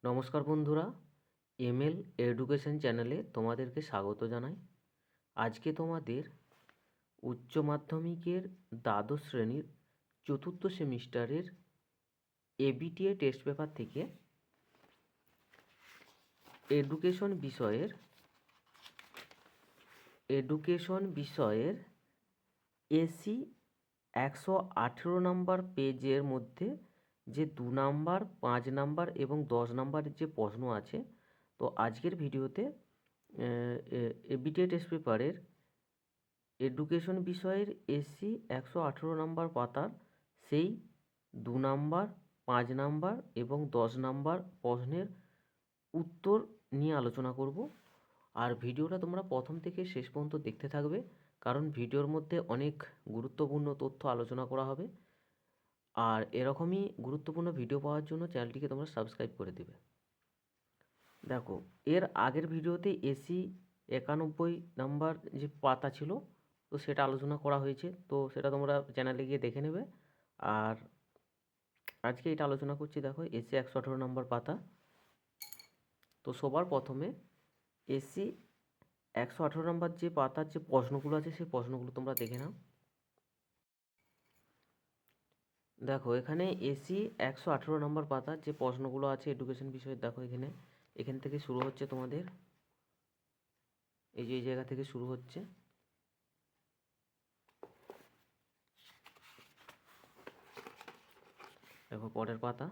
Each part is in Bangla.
নমস্কার বন্ধুরা, এমএল এডুকেশন চ্যানেলে তোমাদেরকে স্বাগত জানাই। আজকে তোমাদের উচ্চ মাধ্যমিকের দ্বাদশ শ্রেণীর চতুর্থ সেমিস্টারের এবিটিএ টেস্ট পেপার থেকে এডুকেশন বিষয়ের এসি 118 নম্বর পেজের মধ্যে যে 2 নাম্বার, 5 নাম্বার এবং 10 নাম্বারের যে প্রশ্ন আছে, তো আজকের ভিডিওতে এবিটিএ টেস্ট পেপারের এডুকেশন বিষয়ের এসি 118 নম্বর পাতার সেই 2 নাম্বার, 5 নাম্বার এবং 10 নাম্বার প্রশ্নের উত্তর নিয়ে আলোচনা করব। আর ভিডিওটা তোমরা প্রথম থেকে শেষ পর্যন্ত দেখতে থাকবে, কারণ ভিডিওর মধ্যে অনেক গুরুত্বপূর্ণ তথ্য আলোচনা করা হবে। আর এরকমই গুরুত্বপূর্ণ ভিডিও পাওয়ার জন্য চ্যানেলটিকে তোমরা সাবস্ক্রাইব করে দেবে। দেখো, এর আগের ভিডিওতে এসি 91 নাম্বার যে পাতা ছিল, তো সেটা আলোচনা করা হয়েছে, তো সেটা তোমরা চ্যানেলে গিয়ে দেখে নেবে। আর আজকে এটা আলোচনা করছি, দেখো এসি 118 নম্বর পাতা। তো সবার প্রথমে এসি 118 নম্বর যে পাতার যে প্রশ্নগুলো আছে সেই প্রশ্নগুলো তোমরা দেখে নাও। দেখো, এখানে এসি 118 নম্বর পাতার যে প্রশ্নগুলো আছে এডুকেশন বিষয়ে, দেখো এখান থেকে শুরু হচ্ছে তোমাদের, এই জায়গা থেকে শুরু হচ্ছে। দেখো পরের পাতা,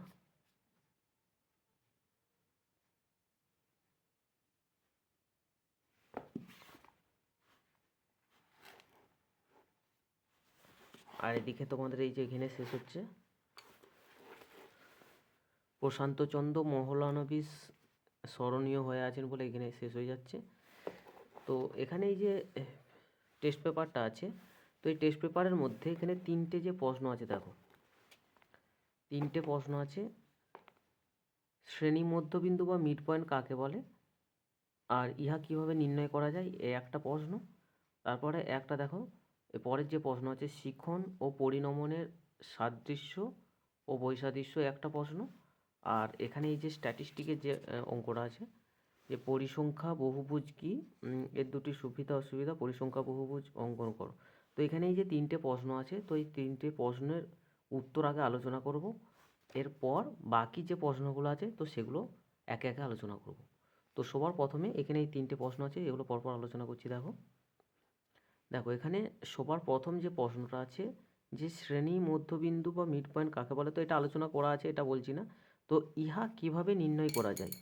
আর এদিকে তোমাদের এই যে এখানে শেষ হচ্ছে প্রশান্তচন্দ্র মহলানবিশ স্মরণীয় হয়ে আছেন বলে এখানে শেষ হয়ে যাচ্ছে। তো এখানে এই যে টেস্ট পেপারটা আছে, তো এই টেস্ট পেপারের মধ্যে এখানে 3টে যে প্রশ্ন আছে, দেখো 3টে প্রশ্ন আছে। শ্রেণী মধ্যবিন্দু বা মিড পয়েন্ট কাকে বলে, আর ইহা কিভাবে নির্ণয় করা যায়, এই একটা প্রশ্ন। তারপরে একটা দেখো, পরের যে প্রশ্ন আছে শিখন ও পরিণমনের সাদৃশ্য ও বৈসাদৃশ্য, একটা প্রশ্ন। আর এখানে এই যে স্ট্যাটিস্টিকের যে অঙ্কটা আছে, যে পরিসংখ্যা বহুভুজ কি, এর দুটি সুবিধা অসুবিধা, পরিসংখ্যা বহুভুজ অঙ্কন করো। তো এখানে এই যে 3টে প্রশ্ন আছে, তো এই 3টে প্রশ্নের উত্তর আগে আলোচনা করব, এরপর বাকি যে প্রশ্নগুলো আছে তো সেগুলো একে একে আলোচনা করব। তো সবার প্রথমে এখানে এই 3টে প্রশ্ন আছে, এগুলো পরপর আলোচনা করছি। দেখো দেখো এখানে সবার প্রথম যে প্রশ্নটা আছে, যে শ্রেণী মধ্যবিন্দু বা মিড পয়েন্ট কাকে বলে, তো এটা আলোচনা করা আছে, এটা বলছি না। তো ইহা কিভাবে নির্ণয় করা যায়,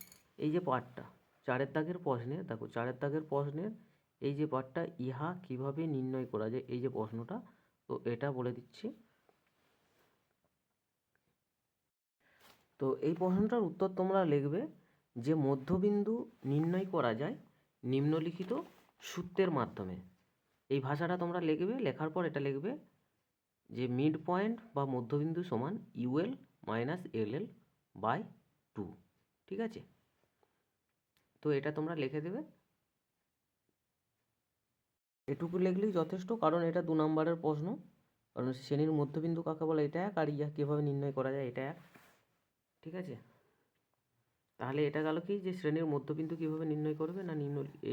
এই যে পার্টটা 4-এর দাগের প্রশ্নে, দেখো 4-এর দাগের প্রশ্নের এই যে পার্টটা, ইহা কিভাবে নির্ণয় করা যায়, এই যে প্রশ্নটা, তো এটা বলে দিচ্ছি। তো এই প্রশ্নটার উত্তর তোমরা লিখবে যে মধ্যবিন্দু নির্ণয় করা যায় নিম্নলিখিত সূত্রের মাধ্যমে। এই ভাষাটা তোমরা লিখবে, লেখার পর এটা লিখবে যে মিড পয়েন্ট বা মধ্যবিন্দু সমান ইউএল মাইনাস এলএল বাই 2, ঠিক আছে। তো এটা তোমরা লিখে দেবে, এটুকু লিখলেই যথেষ্ট, কারণ এটা 2 নম্বরের প্রশ্ন। কারণ শ্রেণীর মধ্যবিন্দু কাকে বলে এটা এক, আর ইহা কীভাবে নির্ণয় করা যায় এটা এক, ঠিক আছে। তাহলে এটা গেল কি, যে শ্রেণীর মধ্যবিন্দু কীভাবে নির্ণয় করবে না,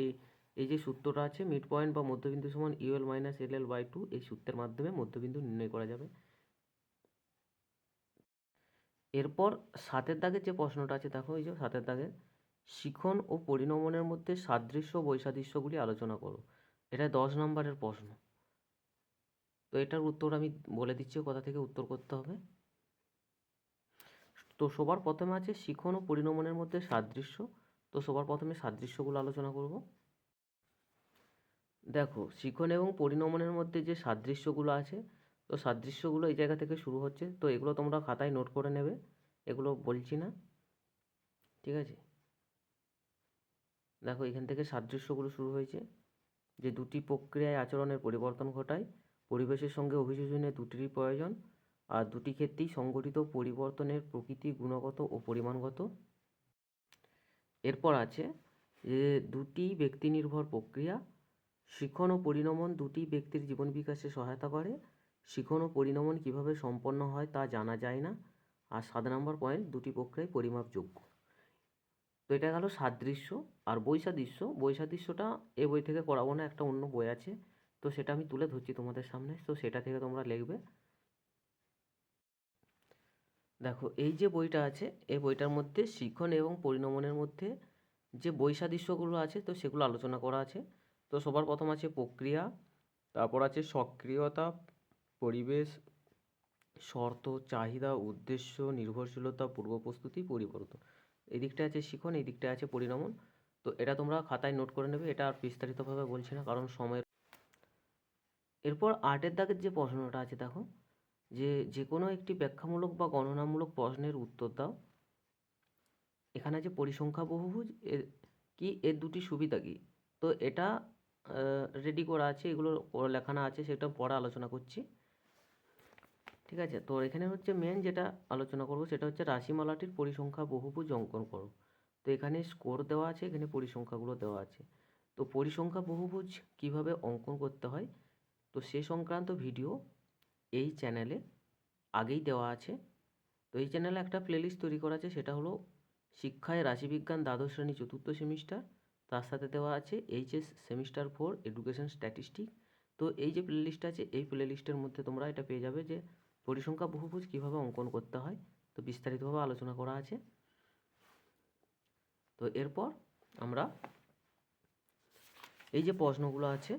এই এই যে সূত্রটা আছে মিড পয়েন্ট বা মধ্যবিন্দু সমান ইউএল মাইনাস এলএল বাই 2, এই সূত্রের মাধ্যমে মধ্যবিন্দু নির্ণয় করা যাবে। এরপর 7-এর দাগের যে প্রশ্নটা আছে, দেখো এই যে 7-এর দাগের শিখন ও পরিণমনের মধ্যে সাদৃশ্য বৈসাদৃশ্যগুলি আলোচনা করো, এটা 10 নম্বরের প্রশ্ন। তো এটার উত্তর আমি বলে দিচ্ছি কোথা থেকে উত্তর করতে হবে। তো সবার প্রথমে আছে শিখন ও পরিণমনের মধ্যে সাদৃশ্য, তো সবার প্রথমে সাদৃশ্যগুলো আলোচনা করব। দেখো শিখন এবং পরিণমনের মধ্যে যে সাদৃশ্যগুলো আছে, তো সাদৃশ্যগুলো এই জায়গা থেকে শুরু হচ্ছে, তো এগুলো তোমরা খাতায় নোট করে নেবে, এগুলো বলছি না, ঠিক আছে। দেখো এখান থেকে সাদৃশ্যগুলো শুরু হয়েছে, যে দুটি প্রক্রিয়ায় আচরণের পরিবর্তন ঘটায়, পরিবেশের সঙ্গে অভিযোজনের দুটিরই প্রয়োজন, আর দুটি ক্ষেত্রেই সংঘটিত পরিবর্তনের প্রকৃতি গুণগত ও পরিমাণগত। এরপর আছে যে দুটি ব্যক্তি নির্ভর প্রক্রিয়া, শিখন ও পরিণমন দুটি ব্যক্তির জীবন বিকাশে সহায়তা করে, শিখন ও পরিণমন কীভাবে সম্পন্ন হয় তা জানা যায় না, আর 7 নম্বর পয়েন্ট দুটি প্রক্রিয়ায় পরিমাপযোগ্য। তো এটা গেল সাদৃশ্য। আর বৈসাদৃশ্যটা এ বই থেকে করাবো না, একটা অন্য বই আছে, তো সেটা আমি তুলে ধরছি তোমাদের সামনে, তো সেটা থেকে তোমরা লিখবে। দেখো এই যে বইটা আছে, এই বইটার মধ্যে শিখন এবং পরিণমনের মধ্যে যে বৈসাদৃশ্যগুলো আছে তো সেগুলো আলোচনা করা আছে। তো সবার প্রথম আছে প্রক্রিয়া, তারপর আছে সক্রিয়তা, পরিবেশ, শর্ত, চাহিদা, উদ্দেশ্য, নির্ভরশীলতা, পূর্ব প্রস্তুতি, পরিবর্তন। এই দিকটা আছে শিখন, এই দিকটা আছে পরিণমন। তো এটা তোমরা খাতায় নোট করে নেবে, এটা আর বিস্তারিতভাবে বলছি না কারণ সময়ের। এরপর 8-এর দাগের যে প্রশ্নটা আছে দেখো, যে কোনো একটি ব্যাখ্যামূলক বা গণনামূলক প্রশ্নের উত্তর দাও। এখানে আছে পরিসংখ্যা বহুভুজ এর কি, এর দুটি সুবিধা কি। তো এটা রেডি করা আছে, এগুলো লেখানো আছে, সেটা পরে আলোচনা করছি। ঠিক আছে, তো এখানে হচ্ছে মেন যেটা আলোচনা করব সেটা হচ্ছে রাশিমালাটির পরিসংখ্যা বহুভুজ অঙ্কন করো। তো এখানে স্কোর দেওয়া আছে, এখানে পরিসংখ্যাগুলো দেওয়া আছে। তো পরিসংখ্যা বহুভুজ কিভাবে অঙ্কন করতে হয় তো সে সংক্রান্ত ভিডিও এই চ্যানেলে আগেই দেওয়া আছে। তো এই চ্যানেলে একটা প্লেলিস্ট তৈরি করা আছে, সেটা হলো শিক্ষায় রাশিবিজ্ঞান দ্বাদশ শ্রেণী চতুর্থ সেমিস্টার, তার সাথে দেওয়া আছে এইচএস সেমিস্টার 4 এডুকেশন স্ট্যাটিস্টিক। তো এই যে প্লেলিস্ট আছে এই প্লেলিস্টের মধ্যে তোমরা এটা পেয়ে যাবে যে পরিসংখ্যা বহুভুজ কীভাবে অঙ্কন করতে হয়, তো বিস্তারিতভাবে আলোচনা করা আছে। তো এরপর আমরা এই যে প্রশ্নগুলো আছে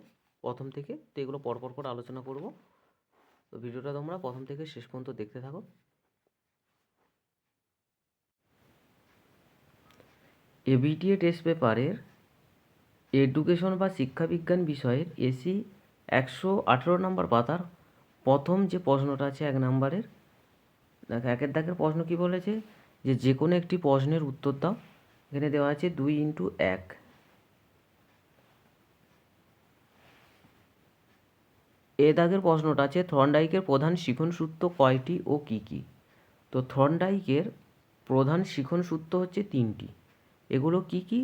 প্রথম থেকে, তো এগুলো পরপর করে আলোচনা করব। তো ভিডিওটা তোমরা প্রথম থেকে শেষ পর্যন্ত দেখতে থাকো। এবিটিএ টেস্ট পেপারের এডুকেশন বা শিক্ষাবিজ্ঞান বিষয়ের এসি 118 নম্বর পাতার প্রথম যে প্রশ্নটা আছে 1 নম্বরের, দেখো 1-এর দাগের প্রশ্ন কি বলেছে, যে কোনো একটি প্রশ্নের উত্তর দাও। এখানে দেওয়া আছে 2x1। এ দাগের প্রশ্নটা আছে থর্নডাইকের প্রধান শিখন সূত্র কয়টি ও কি কি। তো থর্নডাইকের প্রধান শিখন সূত্র হচ্ছে 3টি। এগুলো কি কি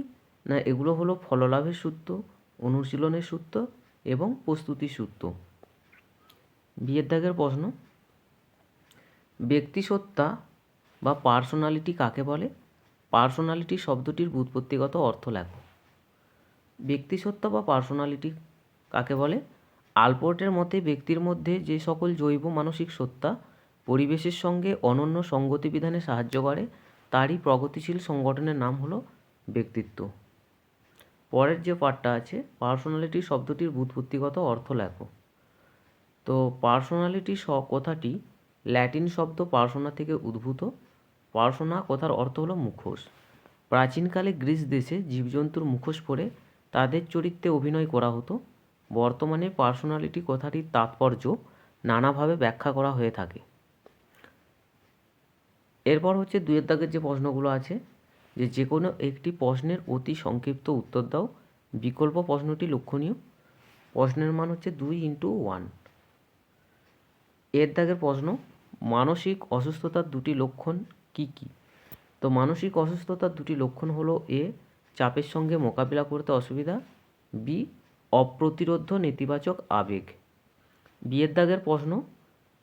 না, এগুলো হলো ফললাভের সূত্র, অনুশীলনের সূত্র এবং প্রস্তুতির সূত্র। বিয়ের দাগের প্রশ্ন, ব্যক্তিসত্তা বা পার্সোনালিটি কাকে বলে। পার্সোনালিটি শব্দটির ব্যুৎপত্তিগত অর্থ লেখো। ব্যক্তিসত্তা বা পার্সোনালিটি কাকে বলে, আলপোর্টের মতে ব্যক্তির মধ্যে যে সকল জৈব মানসিক সত্তা পরিবেশের সঙ্গে অনন্য সঙ্গতি বিধানে সাহায্য করে তারই প্রগতিশীল সংগঠনের নাম হলো ব্যক্তিত্ব। পরের যে পার্টটা আছে, পার্সোনালিটি শব্দটির ব্যুৎপত্তিগত অর্থ লেখো। তো পার্সোনালিটি কথাটি ল্যাটিন শব্দ পার্সোনা থেকে উদ্ভূত। পার্সোনা কথার অর্থ হলো মুখোশ। প্রাচীনকালে গ্রিস দেশে জীবজন্তুর মুখোশ পরে তাদের চরিত্রে অভিনয় করা হতো। বর্তমানে পার্সোনালিটি কথাটির তাৎপর্য নানাভাবে ব্যাখ্যা করা হয়ে থাকে। এরপর হচ্ছে 2-এর দাগের যে প্রশ্নগুলো আছে, যে কোনো একটি প্রশ্নের অতি সংক্ষিপ্ত উত্তর দাও। বিকল্প প্রশ্নটি লক্ষণীয়। প্রশ্নের মান হচ্ছে 2x1। এর দাগের প্রশ্ন, মানসিক অসুস্থতার দুটি লক্ষণ কি কি। তো মানসিক অসুস্থতার দুটি লক্ষণ হলো এ, চাপের সঙ্গে মোকাবিলা করতে অসুবিধা, বি, অপ্রতিরোধ্য নেতিবাচক আবেগ। বিয়ের দাগের প্রশ্ন,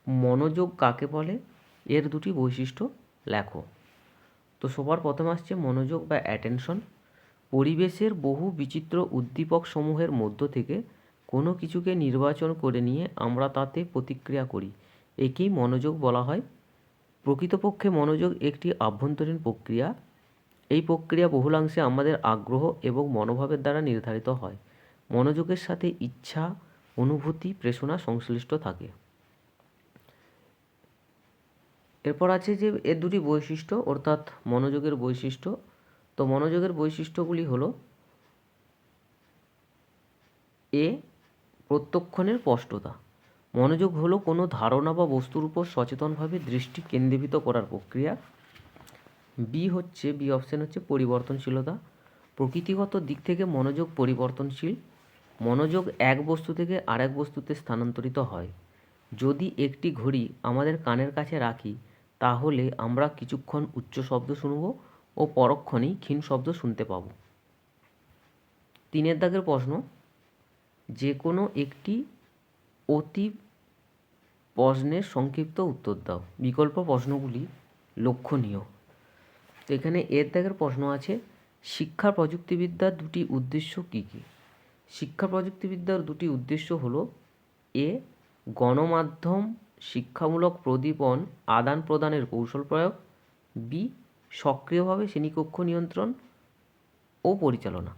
মনোযোগ কাকে বলে, এর দুটি বৈশিষ্ট্য লেখো। তো সবার প্রথমে আসছে মনোযোগ বা অ্যাটেনশন। পরিবেশের বহু বিচিত্র উদ্দীপক সমূহের মধ্য থেকে কোনো কিছুকে নির্বাচন করে নিয়ে আমরা তাতে প্রতিক্রিয়া করি, একেই মনোযোগ বলা হয়। প্রকৃতপক্ষে মনোযোগ একটি আভ্যন্তরীণ প্রক্রিয়া। এই প্রক্রিয়া বহুলাংশে আমাদের আগ্রহ এবং মনোভাবের দ্বারা নির্ধারিত হয়। মনোযোগের সাথে ইচ্ছা, অনুভূতি, প্রেরণা সংশ্লিষ্ট থাকে। এরপর আছে যে এর দুটি বৈশিষ্ট্য অর্থাৎ মনোযোগের বৈশিষ্ট্য। তো মনোযোগের বৈশিষ্ট্যগুলি হলো এ, প্রত্যক্ষণের স্পষ্টতা। মনোযোগ হলো কোনো ধারণা বা বস্তুর উপর সচেতনভাবে দৃষ্টি কেন্দ্রীভূত করার প্রক্রিয়া। বি অপশান হচ্ছে পরিবর্তনশীলতা। প্রকৃতিগত দিক থেকে মনোযোগ পরিবর্তনশীল। মনোযোগ এক বস্তু থেকে আরেক বস্তুতে স্থানান্তরিত হয়। যদি একটি ঘড়ি আমাদের কানের কাছে রাখি তাহলে আমরা কিছুক্ষণ উচ্চ শব্দ শুনব ও পরক্ষণেই ক্ষীণ শব্দ শুনতে পাব। 3-এর দাগের প্রশ্ন, যে কোনো একটি অতি প্রশ্নের সংক্ষিপ্ত উত্তর দাও। বিকল্প প্রশ্নগুলি লক্ষণীয়। তো এখানে এর দাগের প্রশ্ন আছে, শিক্ষা প্রযুক্তিবিদ্যার দুটি উদ্দেশ্য কী কী? শিক্ষা প্রযুক্তিবিদ্যার দুটি উদ্দেশ্য হলো এ গণমাধ্যম শিক্ষামূলক প্রদীপন আদান প্রদানের কৌশল প্রয়োগ, বি সক্রিয়ভাবে শ্রেণীকক্ষ নিয়ন্ত্রণ ও পরিচালনা।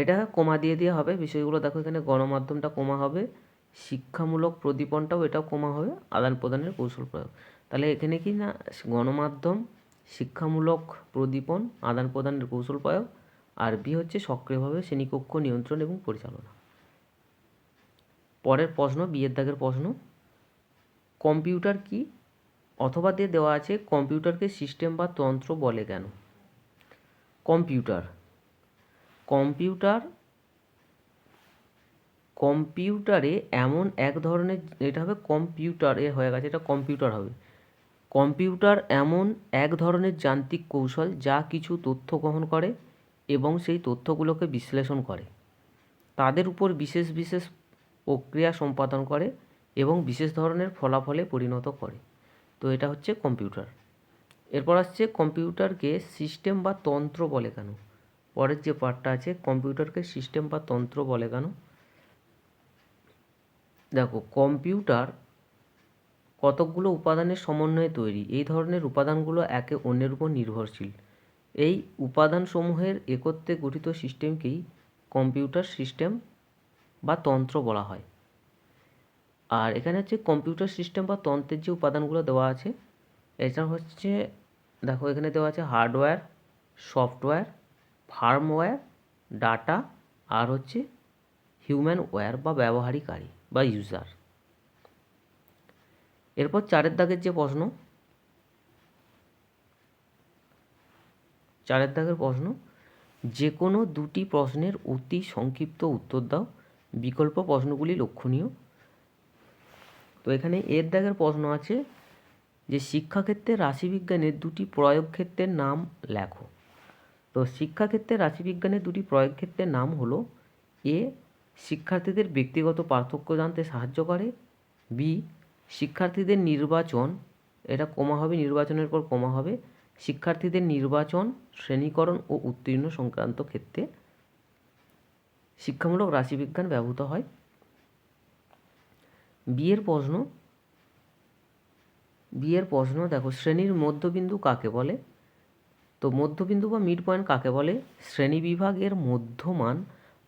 এটা কমা দিয়ে হবে, বিষয়গুলো দেখো এখানে গণমাধ্যমটা কমা হবে, শিক্ষামূলক প্রদীপনটাও এটাও কমা হবে, আদান প্রদানের কৌশল প্রয়োগ। তাহলে এখানে কি না গণমাধ্যম শিক্ষামূলক প্রদীপন আদান প্রদানের কৌশল প্রয়োগ, আর বি হচ্ছে সক্রিয়ভাবে শ্রেণীকক্ষ নিয়ন্ত্রণ এবং পরিচালনা। পরের প্রশ্ন, বিয়ের দাগের প্রশ্ন, কম্পিউটার কি? অথবা দিয়ে দেওয়া আছে কম্পিউটারকে সিস্টেম বা তন্ত্র বলে কেন? কম্পিউটারে এমন এক ধরনের, এটা হবে কম্পিউটার, হয়ে গেছে, এটা কম্পিউটার হবে। কম্পিউটার এমন এক ধরনের যান্ত্রিক কৌশল যা কিছু তথ্য গ্রহণ করে এবং সেই তথ্যগুলোকে বিশ্লেষণ করে, তাদের উপর বিশেষ বিশেষ প্রক্রিয়া সম্পাদন করে এবং বিশেষ ধরনের ফলাফলে পরিণত করে। তো এটা হচ্ছে কম্পিউটার। এরপর আসছে কম্পিউটারকে সিস্টেম বা তন্ত্র বলে কেন? পরের যে পার্টটা আছে, কম্পিউটারকে সিস্টেম বা তন্ত্র বলে কেন? দেখো, কম্পিউটার কতকগুলো উপাদানের সমন্বয়ে তৈরি। এই ধরনের উপাদানগুলো একে অন্যের উপর নির্ভরশীল। এই উপাদানসমূহের একত্রে গঠিত সিস্টেমকেই কম্পিউটার সিস্টেম বা তন্ত্র বলা হয়। আর এখানে হচ্ছে কম্পিউটার সিস্টেম বা তন্ত্রের যে উপাদানগুলো দেওয়া আছে, এটা হচ্ছে দেখো এখানে দেওয়া আছে হার্ডওয়্যার, সফটওয়্যার, ফার্মওয়্যার, ডাটা, আর হচ্ছে হিউম্যান ওয়্যার বা ব্যবহারকারী বা ইউজার। এরপর 4 দাগের যে প্রশ্ন, 4 দাগের প্রশ্ন, যে কোনো দুটি প্রশ্নের অতি সংক্ষিপ্ত উত্তর দাও, বিকল্প প্রশ্নগুলি লক্ষণীয়। তো এখানে এর দাগের প্রশ্ন আছে যে শিক্ষাক্ষেত্রে রাশিবিজ্ঞানের দুটি প্রয়োগ ক্ষেত্রের নাম লেখো। তো শিক্ষাক্ষেত্রে রাশিবিজ্ঞানের দুটি প্রয়োগ ক্ষেত্রের নাম হলো এ শিক্ষার্থীদের ব্যক্তিগত পার্থক্য জানতে সাহায্য করে, বি শিক্ষার্থীদের নির্বাচন, এটা কমা হবে, নির্বাচনের পর কমা হবে, শিক্ষার্থীদের নির্বাচন, শ্রেণীকরণ ও উত্তীর্ণ সংক্রান্ত ক্ষেত্রে শিক্ষামূলক রাশিবিজ্ঞান ব্যবহৃত হয়। বিয়ের প্রশ্ন দেখো, শ্রেণীর মধ্যবিন্দু কাকে বলে? তো মধ্যবিন্দু বা মিড পয়েন্ট কাকে বলে? শ্রেণীবিভাগের মধ্যমান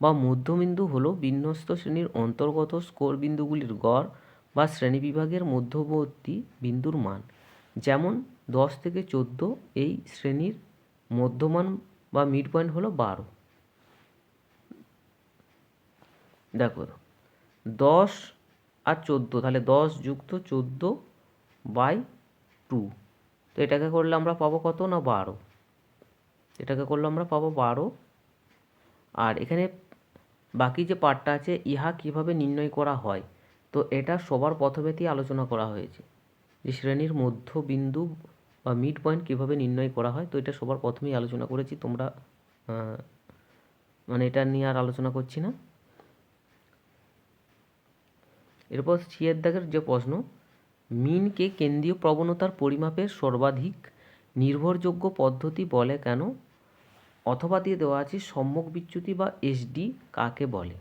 বা মধ্যবিন্দু হলো বিন্যস্ত শ্রেণীর অন্তর্গত স্কোর বিন্দুগুলির গড় বা শ্রেণীবিভাগের মধ্যবর্তী বিন্দুর মান। যেমন 10 থেকে 14, এই শ্রেণীর মধ্যমান বা মিড পয়েন্ট হলো 12। দেখো 10 আর 14, তাহলে 10 যুক্ত 14/2, তো এটাকে করলে আমরা পাবো কত না 12, এটাকে করলে আমরা পাবো 12। আর এখানে বাকি যে পার্টটা আছে, ইহা কিভাবে নির্ণয় করা হয়, তো এটা সবার প্রথমেতেই আলোচনা করা হয়েছে যে শ্রেণীর মধ্যবিন্দু বা মিড পয়েন্ট কীভাবে নির্ণয় করা হয়। তো এটা সবার প্রথমেই আলোচনা করেছি, তোমরা মানে এটা নিয়ে আর আলোচনা করছি না। এরপর সিয়ের দাগের যে প্রশ্ন, মিনকে কেন্দ্রীয় প্রবণতার পরিমাপের সর্বাধিক নির্ভরযোগ্য পদ্ধতি বলে কেন? অথবা দিয়ে দেওয়া আছে সম্যক বিচ্যুতি বা এসডি কাকে বলে?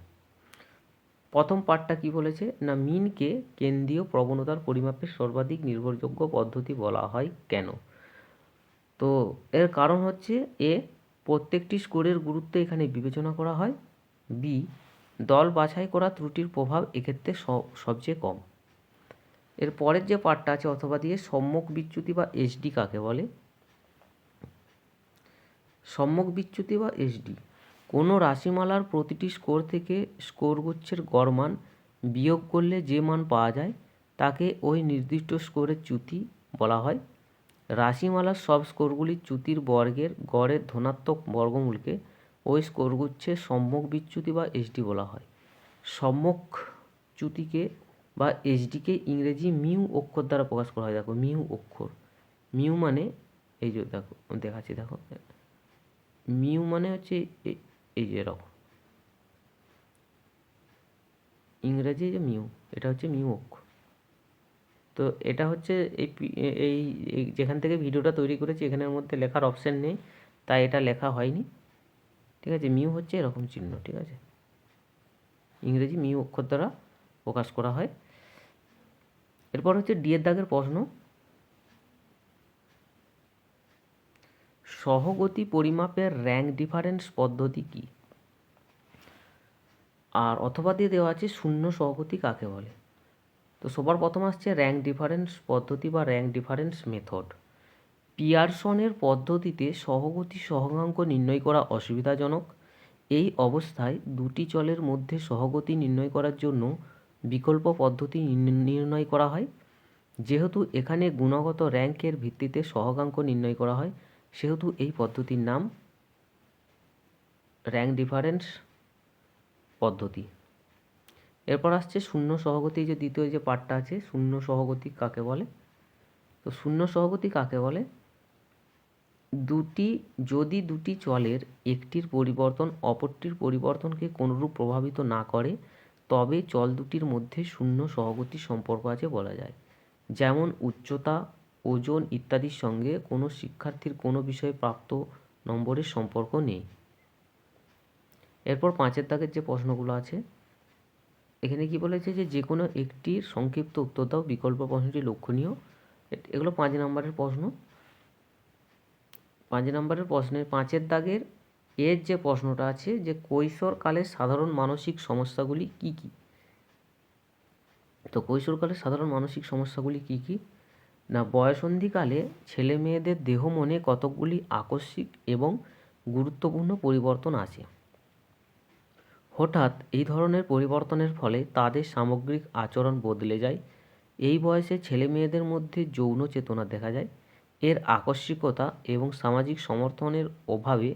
প্রথম পার্টটা কি বলেছে না, মিনকে কেন্দ্রীয় প্রবণতার পরিমাপের সর্বাধিক নির্ভরযোগ্য পদ্ধতি বলা হয় কেন? তো এর কারণ হচ্ছে এ প্রত্যেকটি স্কোরের গুরুত্ব এখানে বিবেচনা করা হয়, বি দল বাছাই করা ত্রুটির প্রভাব এক্ষেত্রে সবচেয়ে কম। এর পরের যে পার্টটা আছে অথবা দিয়ে সম্যক বিচ্যুতি বা এসডি কাকে বলে? সম্যক বিচ্যুতি বা এসডি কোনো রাশিমালার প্রতিটি স্কোর থেকে স্কোরগুচ্ছের গড় মান বিয়োগ করলে যে মান পাওয়া যায় তাকে ওই নির্দিষ্ট স্কোরের চ্যুতি বলা হয়। রাশিমালার সব স্কোরগুলির চ্যুতির বর্গের গড়ের ধনাত্মক বর্গমূলকে ওই স্কোরগুচ্ছের সম্যক বিচ্যুতি বা এসডি বলা হয়। সম্যক চ্যুতিকে বা এসডিকে ইংরেজি মিউ অক্ষর দ্বারা প্রকাশ করা হয়। দেখো মিউ অক্ষর, মিউ মানে এই যে দেখো দেখাচ্ছি, দেখো মিউ মানে হচ্ছে এই যে এরকম, ইংরেজি যে মিউ, এটা হচ্ছে মিউ অক্ষর। তো এটা হচ্ছে এই যেখান থেকে ভিডিওটা তৈরি করেছি এখানের মধ্যে লেখার অপশান নেই, তাই এটা লেখা হয়নি। ঠিক আছে, মিউ হচ্ছে এরকম চিহ্ন। ঠিক আছে, ইংরেজি মিউ অক্ষর দ্বারা প্রকাশ করা হয়। এরপর হচ্ছে ডি এর দাগের প্রশ্ন, সহগতি পরিমাপের র্যাঙ্ক ডিফারেন্স পদ্ধতি কি? আর অথবা দিয়ে দেওয়া আছে শূন্য সহগতি কাকে বলে। তো সবার প্রথম আসছে র্যাঙ্ক ডিফারেন্স পদ্ধতি বা র্যাঙ্ক ডিফারেন্স মেথড। পিয়ারসনের পদ্ধতিতে সহগতি সহগাঙ্ক নির্ণয় করা অসুবিধাজনক। এই অবস্থায় দুটি চলের মধ্যে সহগতি নির্ণয় করার জন্য বিকল্প পদ্ধতি নির্ণয় করা হয়। যেহেতু এখানে গুণগত র্যাঙ্কের ভিত্তিতে সহগাঙ্ক নির্ণয় করা হয়, সেহেতু এই পদ্ধতির নাম র্যাঙ্ক ডিফারেন্স পদ্ধতি। এরপর আসছে শূন্য সহগতি, যে দ্বিতীয় যে পার্টটা আছে, শূন্য সহগতি কাকে বলে। তো শূন্য সহগতি কাকে বলে, যদি দুটি চলের একটির পরিবর্তন অপরটির পরিবর্তনকে কোনরূপ প্রভাবিত না করে, তবে চল দুটির মধ্যে শূন্য সহগতি সম্পর্ক আছে বলা যায়। যেমন উচ্চতা, ওজন ইত্যাদির সঙ্গে কোনো শিক্ষার্থীর কোনো বিষয়ে প্রাপ্ত নম্বরের সম্পর্ক নেই। এরপর 5 দাগের যে প্রশ্নগুলো আছে, এখানে কি বলেছে যে কোনো একটির সংক্ষিপ্ত উত্তর দাও, বিকল্প প্রশ্নটি লক্ষণীয়। এগুলো 5 নম্বরের প্রশ্ন। 5 নম্বরের প্রশ্নের 5 দাগের এর যে প্রশ্নটা আছে, যে কৈশোরকালের সাধারণ মানসিক সমস্যাগুলি কি কি। তো কৈশোরকালের সাধারণ মানসিক সমস্যাগুলি কি কি না, বয়সন্ধিকালে ছেলে মেয়েদের দেহ মনে কতকগুলি আকস্মিক এবং গুরুত্বপূর্ণ পরিবর্তন আসে। হঠাৎ এই ধরনের পরিবর্তনের ফলে তাদের সামগ্রিক আচরণ বদলে যায়। এই বয়সে ছেলে মেয়েদের মধ্যে যৌন চেতনা দেখা যায়। এর আকস্মিকতা এবং সামাজিক সমর্থনের অভাবে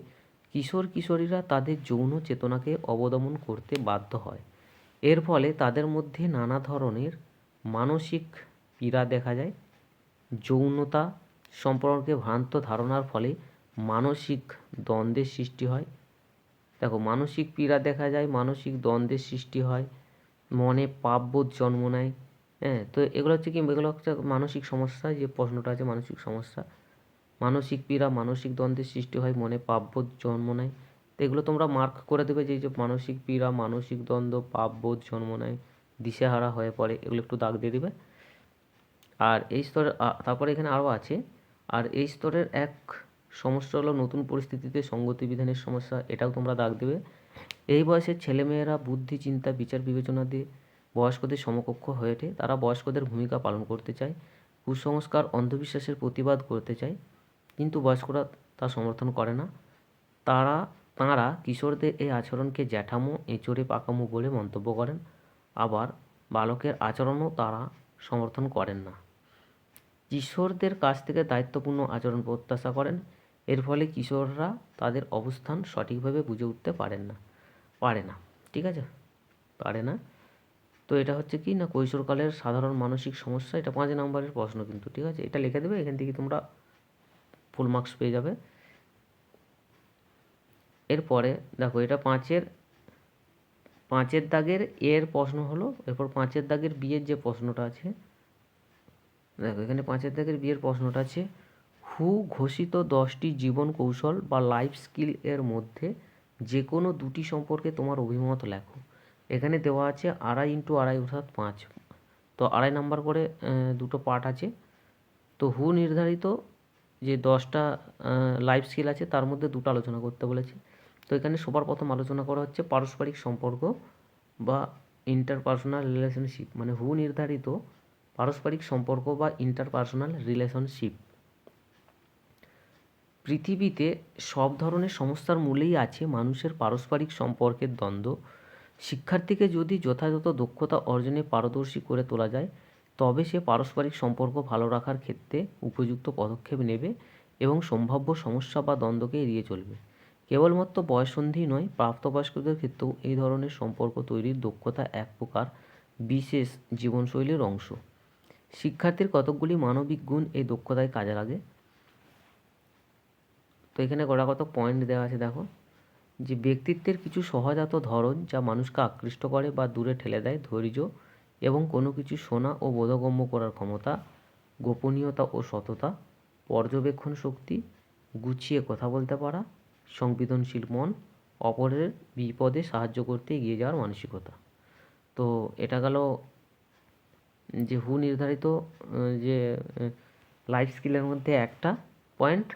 কিশোর কিশোরীরা তাদের যৌন চেতনাকে অবদমন করতে বাধ্য হয়। এর ফলে তাদের মধ্যে নানা ধরনের মানসিক পীড়া দেখা যায়। যৌনতা সম্পর্কে ভ্রান্ত ধারণার ফলে মানসিক দ্বন্দ্বের সৃষ্টি হয়। দেখো, মানসিক পীড়া দেখা যায়, মানসিক দ্বন্দ্বের সৃষ্টি হয়, মনে পাপবোধ জন্ম নেয়। হ্যাঁ, তো এগুলো হচ্ছে কি, এগুলো হচ্ছে মানসিক সমস্যা। যে প্রশ্নটা আছে মানসিক সমস্যা, মানসিক পীড়া, মানসিক দ্বন্দ্বের সৃষ্টি হয়, মনে পাপবোধ জন্ম নেয়। তো এগুলো তোমরা মার্ক করে দেবে, যে মানসিক পীড়া, মানসিক দ্বন্দ্ব, পাপবোধ জন্ম নেয়, দিশেহারা হয়ে পড়ে, এগুলো একটু দাগ দিয়ে দেবে। আর এই স্তরের তারপরে এখানে আরও আছে, আর এই স্তরের এক সমস্যা হলো নতুন পরিস্থিতিতে সঙ্গতি বিধানের সমস্যা, এটাও তোমরা দাগ দেবে। এই বয়সের ছেলেমেয়েরা বুদ্ধি, চিন্তা, বিচার বিবেচনা দিয়ে বয়স্কদের সমকক্ষ হয়ে ওঠে। তারা বয়স্কদের ভূমিকা পালন করতে চায়, কুসংস্কার, অন্ধবিশ্বাসের প্রতিবাদ করতে চায়, কিন্তু বয়স্করা তা সমর্থন করে না। তাঁরা কিশোরদের এই আচরণকে জ্যাঠামো, এঁচোড়ে পাকামো বলে মন্তব্য করেন। আবার বালকের আচরণও তারা সমর্থন করেন না। কিশোরদের কাছ থেকে দায়িত্বপূর্ণ আচরণ প্রত্যাশা করেন। এর ফলে কিশোররা তাদের অবস্থান সঠিকভাবে বুঝে উঠতে পারে না। ঠিক আছে, পারে না। তো এটা হচ্ছে কি না, কৈশোরকালের সাধারণ মানসিক সমস্যা। এটা 5 নম্বরের প্রশ্ন কিন্তু। ঠিক আছে, এটা লিখে দেবে, এখান থেকে তোমরা ফুল মার্কস পেয়ে যাবে। এরপরে দেখো, এটা 5 দাগের এর প্রশ্ন হলো। এরপর 5 দাগের বিয়ের যে প্রশ্নটা আছে, দেখো এখানে 5 দাগের বিয়ের প্রশ্নটা আছে, হু ঘোষিত 10টি জীবন কৌশল বা লাইফ স্কিল এর মধ্যে যে কোনো দুটি সম্পর্কে তোমার অভিমত লেখো। এখানে দেওয়া আছে 2.5 × 2.5 অর্থাৎ 5। তো 2.5 নাম্বার করে দুটো পার্ট আছে। তো হু নির্ধারিত যে 10টা লাইফ স্কিল আছে, তার মধ্যে দুটো আলোচনা করতে বলেছে। তো এখানে সবার প্রথম আলোচনা করা হচ্ছে পারস্পরিক সম্পর্ক বা ইন্টারপার্সোনাল রিলেশনশিপ, মানে হু নির্ধারিত পারস্পরিক সম্পর্ক বা ইন্টারপার্সোনাল রিলেশনশিপ। পৃথিবীতে সব ধরনের সমস্যার মূলেই আছে মানুষের পারস্পরিক সম্পর্কের দ্বন্দ্ব। শিক্ষার্থীকে যদি যথাযথ দক্ষতা অর্জনে পারদর্শী করে তোলা যায়, তবে সে পারস্পরিক সম্পর্ক ভালো রাখার ক্ষেত্রে উপযুক্ত পদক্ষেপ নেবে এবং সম্ভাব্য সমস্যা বা দ্বন্দ্বকে এড়িয়ে চলবে। কেবলমাত্র বয়ঃসন্ধি নয়, প্রাপ্তবয়স্কদের ক্ষেত্রেও এই ধরনের সম্পর্ক তৈরির দক্ষতা এক প্রকার বিশেষ জীবনশৈলীর অংশ। শিক্ষার্থীর কতকগুলি মানবিক গুণ এই দক্ষতায় কাজে লাগে। তো এখানে গোড়াগত পয়েন্ট দেওয়া আছে, দেখো। যে ব্যক্তিত্বের কিছু সহজাত ধরন যা মানুষকে আকৃষ্ট করে বা দূরে ঠেলে দেয়: ধৈর্য এবং কোনো কিছু শোনা ও বোধগম্য করার ক্ষমতা, গোপনীয়তা ও সততা, পর্যবেক্ষণ শক্তি, গুছিয়ে কথা বলতে পারা, সংবেদনশীল মন, অপরের বিপদে সাহায্য করতে এগিয়ে যাওয়ার মানসিকতা। তো এটা গেল যে হু নির্ধারিত যে লাইফ স্কিলের মধ্যে একটা পয়েন্ট।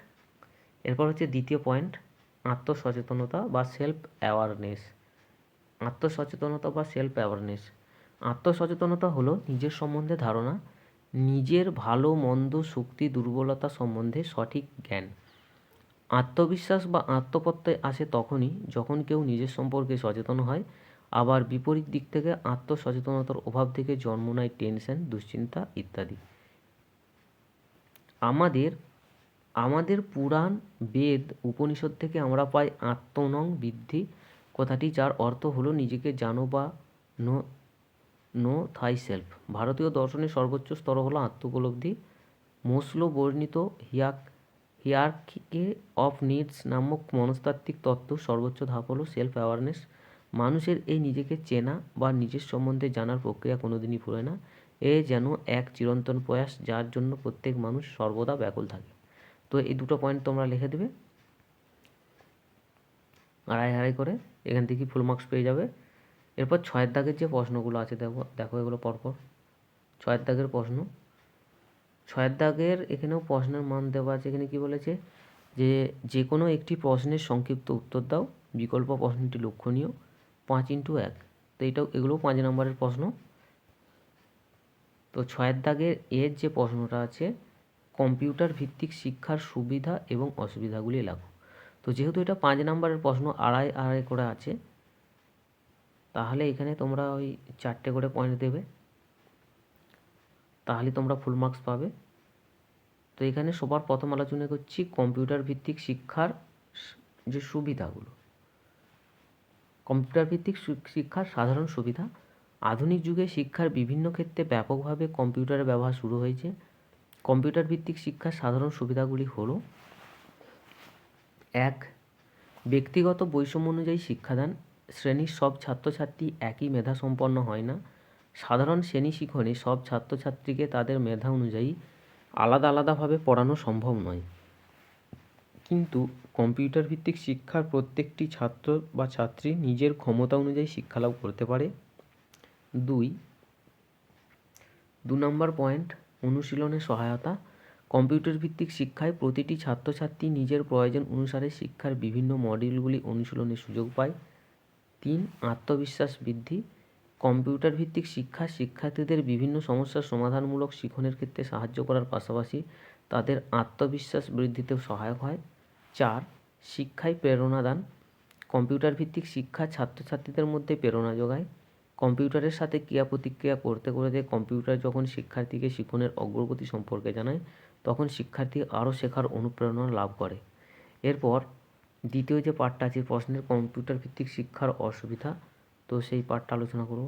এরপর হচ্ছে দ্বিতীয় পয়েন্ট, আত্মসচেতনতা বা সেলফ অ্যাওয়ারনেস। আত্মসচেতনতা বা সেলফ অ্যাওয়ারনেস। আত্মসচেতনতা হলো নিজের সম্বন্ধে ধারণা, নিজের ভালো মন্দ, শক্তি দুর্বলতা সম্বন্ধে সঠিক জ্ঞান। আত্মবিশ্বাস বা আত্মপ্রত্যয় আসে তখনই যখন কেউ নিজের সম্পর্কে সচেতন হয়। আবার বিপরীত দিক থেকে আত্মসচেতনতার অভাব থেকে জন্ম নেয় টেনশন, দুশ্চিন্তা ইত্যাদি। আমাদের পুরাণ, বেদ, উপনিষদ থেকে আমরা পাই আত্মনং বিদ্ধি কথাটি, যার অর্থ হলো নিজেকে জানো বা নো থাই সেলফ। ভারতীয় দর্শনের সর্বোচ্চ স্তর হলো আত্মোপলব্ধি। মোসলো বর্ণিত হিয়ার্কি অফ নিডস নামক মনস্তাত্ত্বিক তত্ত্ব সর্বোচ্চ ধাপ হলো সেলফ অ্যাওয়ারনেস। মানুষের এই নিজেকে চেনা বা নিজের সম্বন্ধে জানার প্রক্রিয়া কোনোদিনই ফুরোয় না। এ যেন এক চিরন্তন প্রয়াস, যার জন্য প্রত্যেক মানুষ সর্বদা ব্যাকুল থাকে। তো এই দুটো পয়েন্ট তোমরা লিখে দেবে আড়াই আড়াই করে, এখান থেকে ফুল মার্কস পেয়ে যাবে। এরপর 6 দাগের যে প্রশ্নগুলো আছে দেখো এগুলো পরপর। 6 দাগের প্রশ্ন, 6 দাগের এখানেও প্রশ্নের মান দেওয়া আছে। এখানে কি বলেছে যে কোনো একটি প্রশ্নের সংক্ষিপ্ত উত্তর দাও, বিকল্প প্রশ্নটি লক্ষণীয়, 5x1। তো এগুলোও 5 নম্বরের প্রশ্ন। তো 6 দাগের এর যে প্রশ্নটা আছে, কম্পিউটার ভিত্তিক শিক্ষার সুবিধা এবং অসুবিধাগুলি লেখো। তো যেহেতু এটা 5 নম্বরের প্রশ্ন, আড়াই আড়াই করে আছে, তাহলে এখানে তোমরা ওই 4টে করে পয়েন্ট দেবে, তাহলে তোমরা ফুল মার্কস পাবে। তো এখানে সবার প্রথম আলোচনা করছি কম্পিউটার ভিত্তিক শিক্ষার যে সুবিধাগুলো। কম্পিউটার ভিত্তিক শিক্ষার সাধারণ সুবিধা। আধুনিক যুগে শিক্ষার বিভিন্ন ক্ষেত্রে ব্যাপকভাবে কম্পিউটারের ব্যবহার শুরু হয়েছে। কম্পিউটার ভিত্তিক শিক্ষার সাধারণ সুবিধাগুলি হলো: 1. ব্যক্তিগত বৈষম্য অনুযায়ী শিক্ষাদান। শ্রেণীর সব ছাত্রছাত্রী একই মেধা সম্পন্ন হয় না। সাধারণ শ্রেণী শিক্ষণে সব ছাত্রছাত্রীকে তাদের মেধা অনুযায়ী আলাদা আলাদাভাবে পড়ানো সম্ভব নয়, কিন্তু কম্পিউটার ভিত্তিক শিক্ষার প্রত্যেকটি ছাত্র বা ছাত্রী নিজের ক্ষমতা অনুযায়ী শিক্ষালাভ করতে পারে। 2 নম্বর পয়েন্ট, অনুশীলনের সহায়তা। কম্পিউটার ভিত্তিক শিক্ষায় প্রতিটি ছাত্রছাত্রী নিজের প্রয়োজন অনুসারে শিক্ষার বিভিন্ন মডিউলগুলি অনুশীলনের সুযোগ পায়। 3. আত্মবিশ্বাস বৃদ্ধি। কম্পিউটার ভিত্তিক শিক্ষা শিক্ষার্থীদের বিভিন্ন সমস্যার সমাধানমূলক শিখনের ক্ষেত্রে সাহায্য করার পাশাপাশি তাদের আত্মবিশ্বাস বৃদ্ধিতেও সহায়ক হয়। 4. শিক্ষায় প্রেরণা দান। কম্পিউটার ভিত্তিক শিক্ষা ছাত্রছাত্রীদের মধ্যে প্রেরণা যোগায়। কম্পিউটারের সাথে ক্রিয়া প্রতিক্রিয়া করতে করতে কম্পিউটার যখন শিক্ষার্থীকে শিখনের অগ্রগতি সম্পর্কে জানায়, তখন শিক্ষার্থী আরও শেখার অনুপ্রেরণা লাভ করে। এরপর দ্বিতীয় যে পার্টটা আছে প্রশ্নের, কম্পিউটার ভিত্তিক শিক্ষার অসুবিধা। তো সেই পার্টটা আলোচনা করব।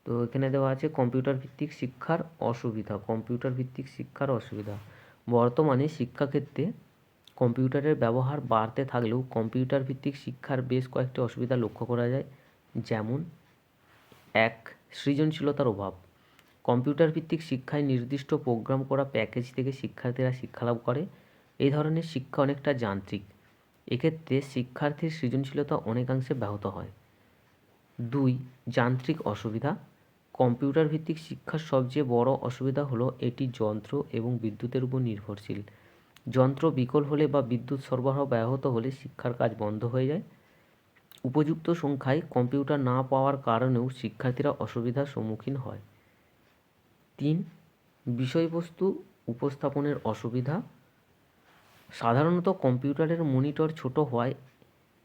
তো এখানে দেওয়া আছে কম্পিউটার ভিত্তিক শিক্ষার অসুবিধা। কম্পিউটার ভিত্তিক শিক্ষার অসুবিধা। বর্তমানে শিক্ষাক্ষেত্রে কম্পিউটারের ব্যবহার বাড়তে থাকলেও কম্পিউটার ভিত্তিক শিক্ষার বেশ কয়েকটি অসুবিধা লক্ষ্য করা যায়। যেমন 1. সৃজনশীলতার অভাব। কম্পিউটার ভিত্তিক শিক্ষায় নির্দিষ্ট প্রোগ্রাম করা প্যাকেজ থেকে শিক্ষার্থীরা শিক্ষালাভ করে। এই ধরনের শিক্ষা অনেকটা যান্ত্রিক। এক্ষেত্রে শিক্ষার্থীর সৃজনশীলতা অনেকাংশে ব্যাহত হয়। 2. যান্ত্রিক অসুবিধা। কম্পিউটার ভিত্তিক শিক্ষার সবচেয়ে বড় অসুবিধা হলো এটি যন্ত্র এবং বিদ্যুতের উপর নির্ভরশীল। যন্ত্র বিকল হলে বা বিদ্যুৎ সরবরাহ ব্যাহত হলে শিক্ষার কাজ বন্ধ হয়ে যায়। উপযুক্ত সংখ্যায় কম্পিউটার না পাওয়ার কারণেও শিক্ষার্থীরা অসুবিধার সম্মুখীন হয়। 3. বিষয়বস্তু উপস্থাপনের অসুবিধা। সাধারণত কম্পিউটারের মনিটর ছোট হওয়ায়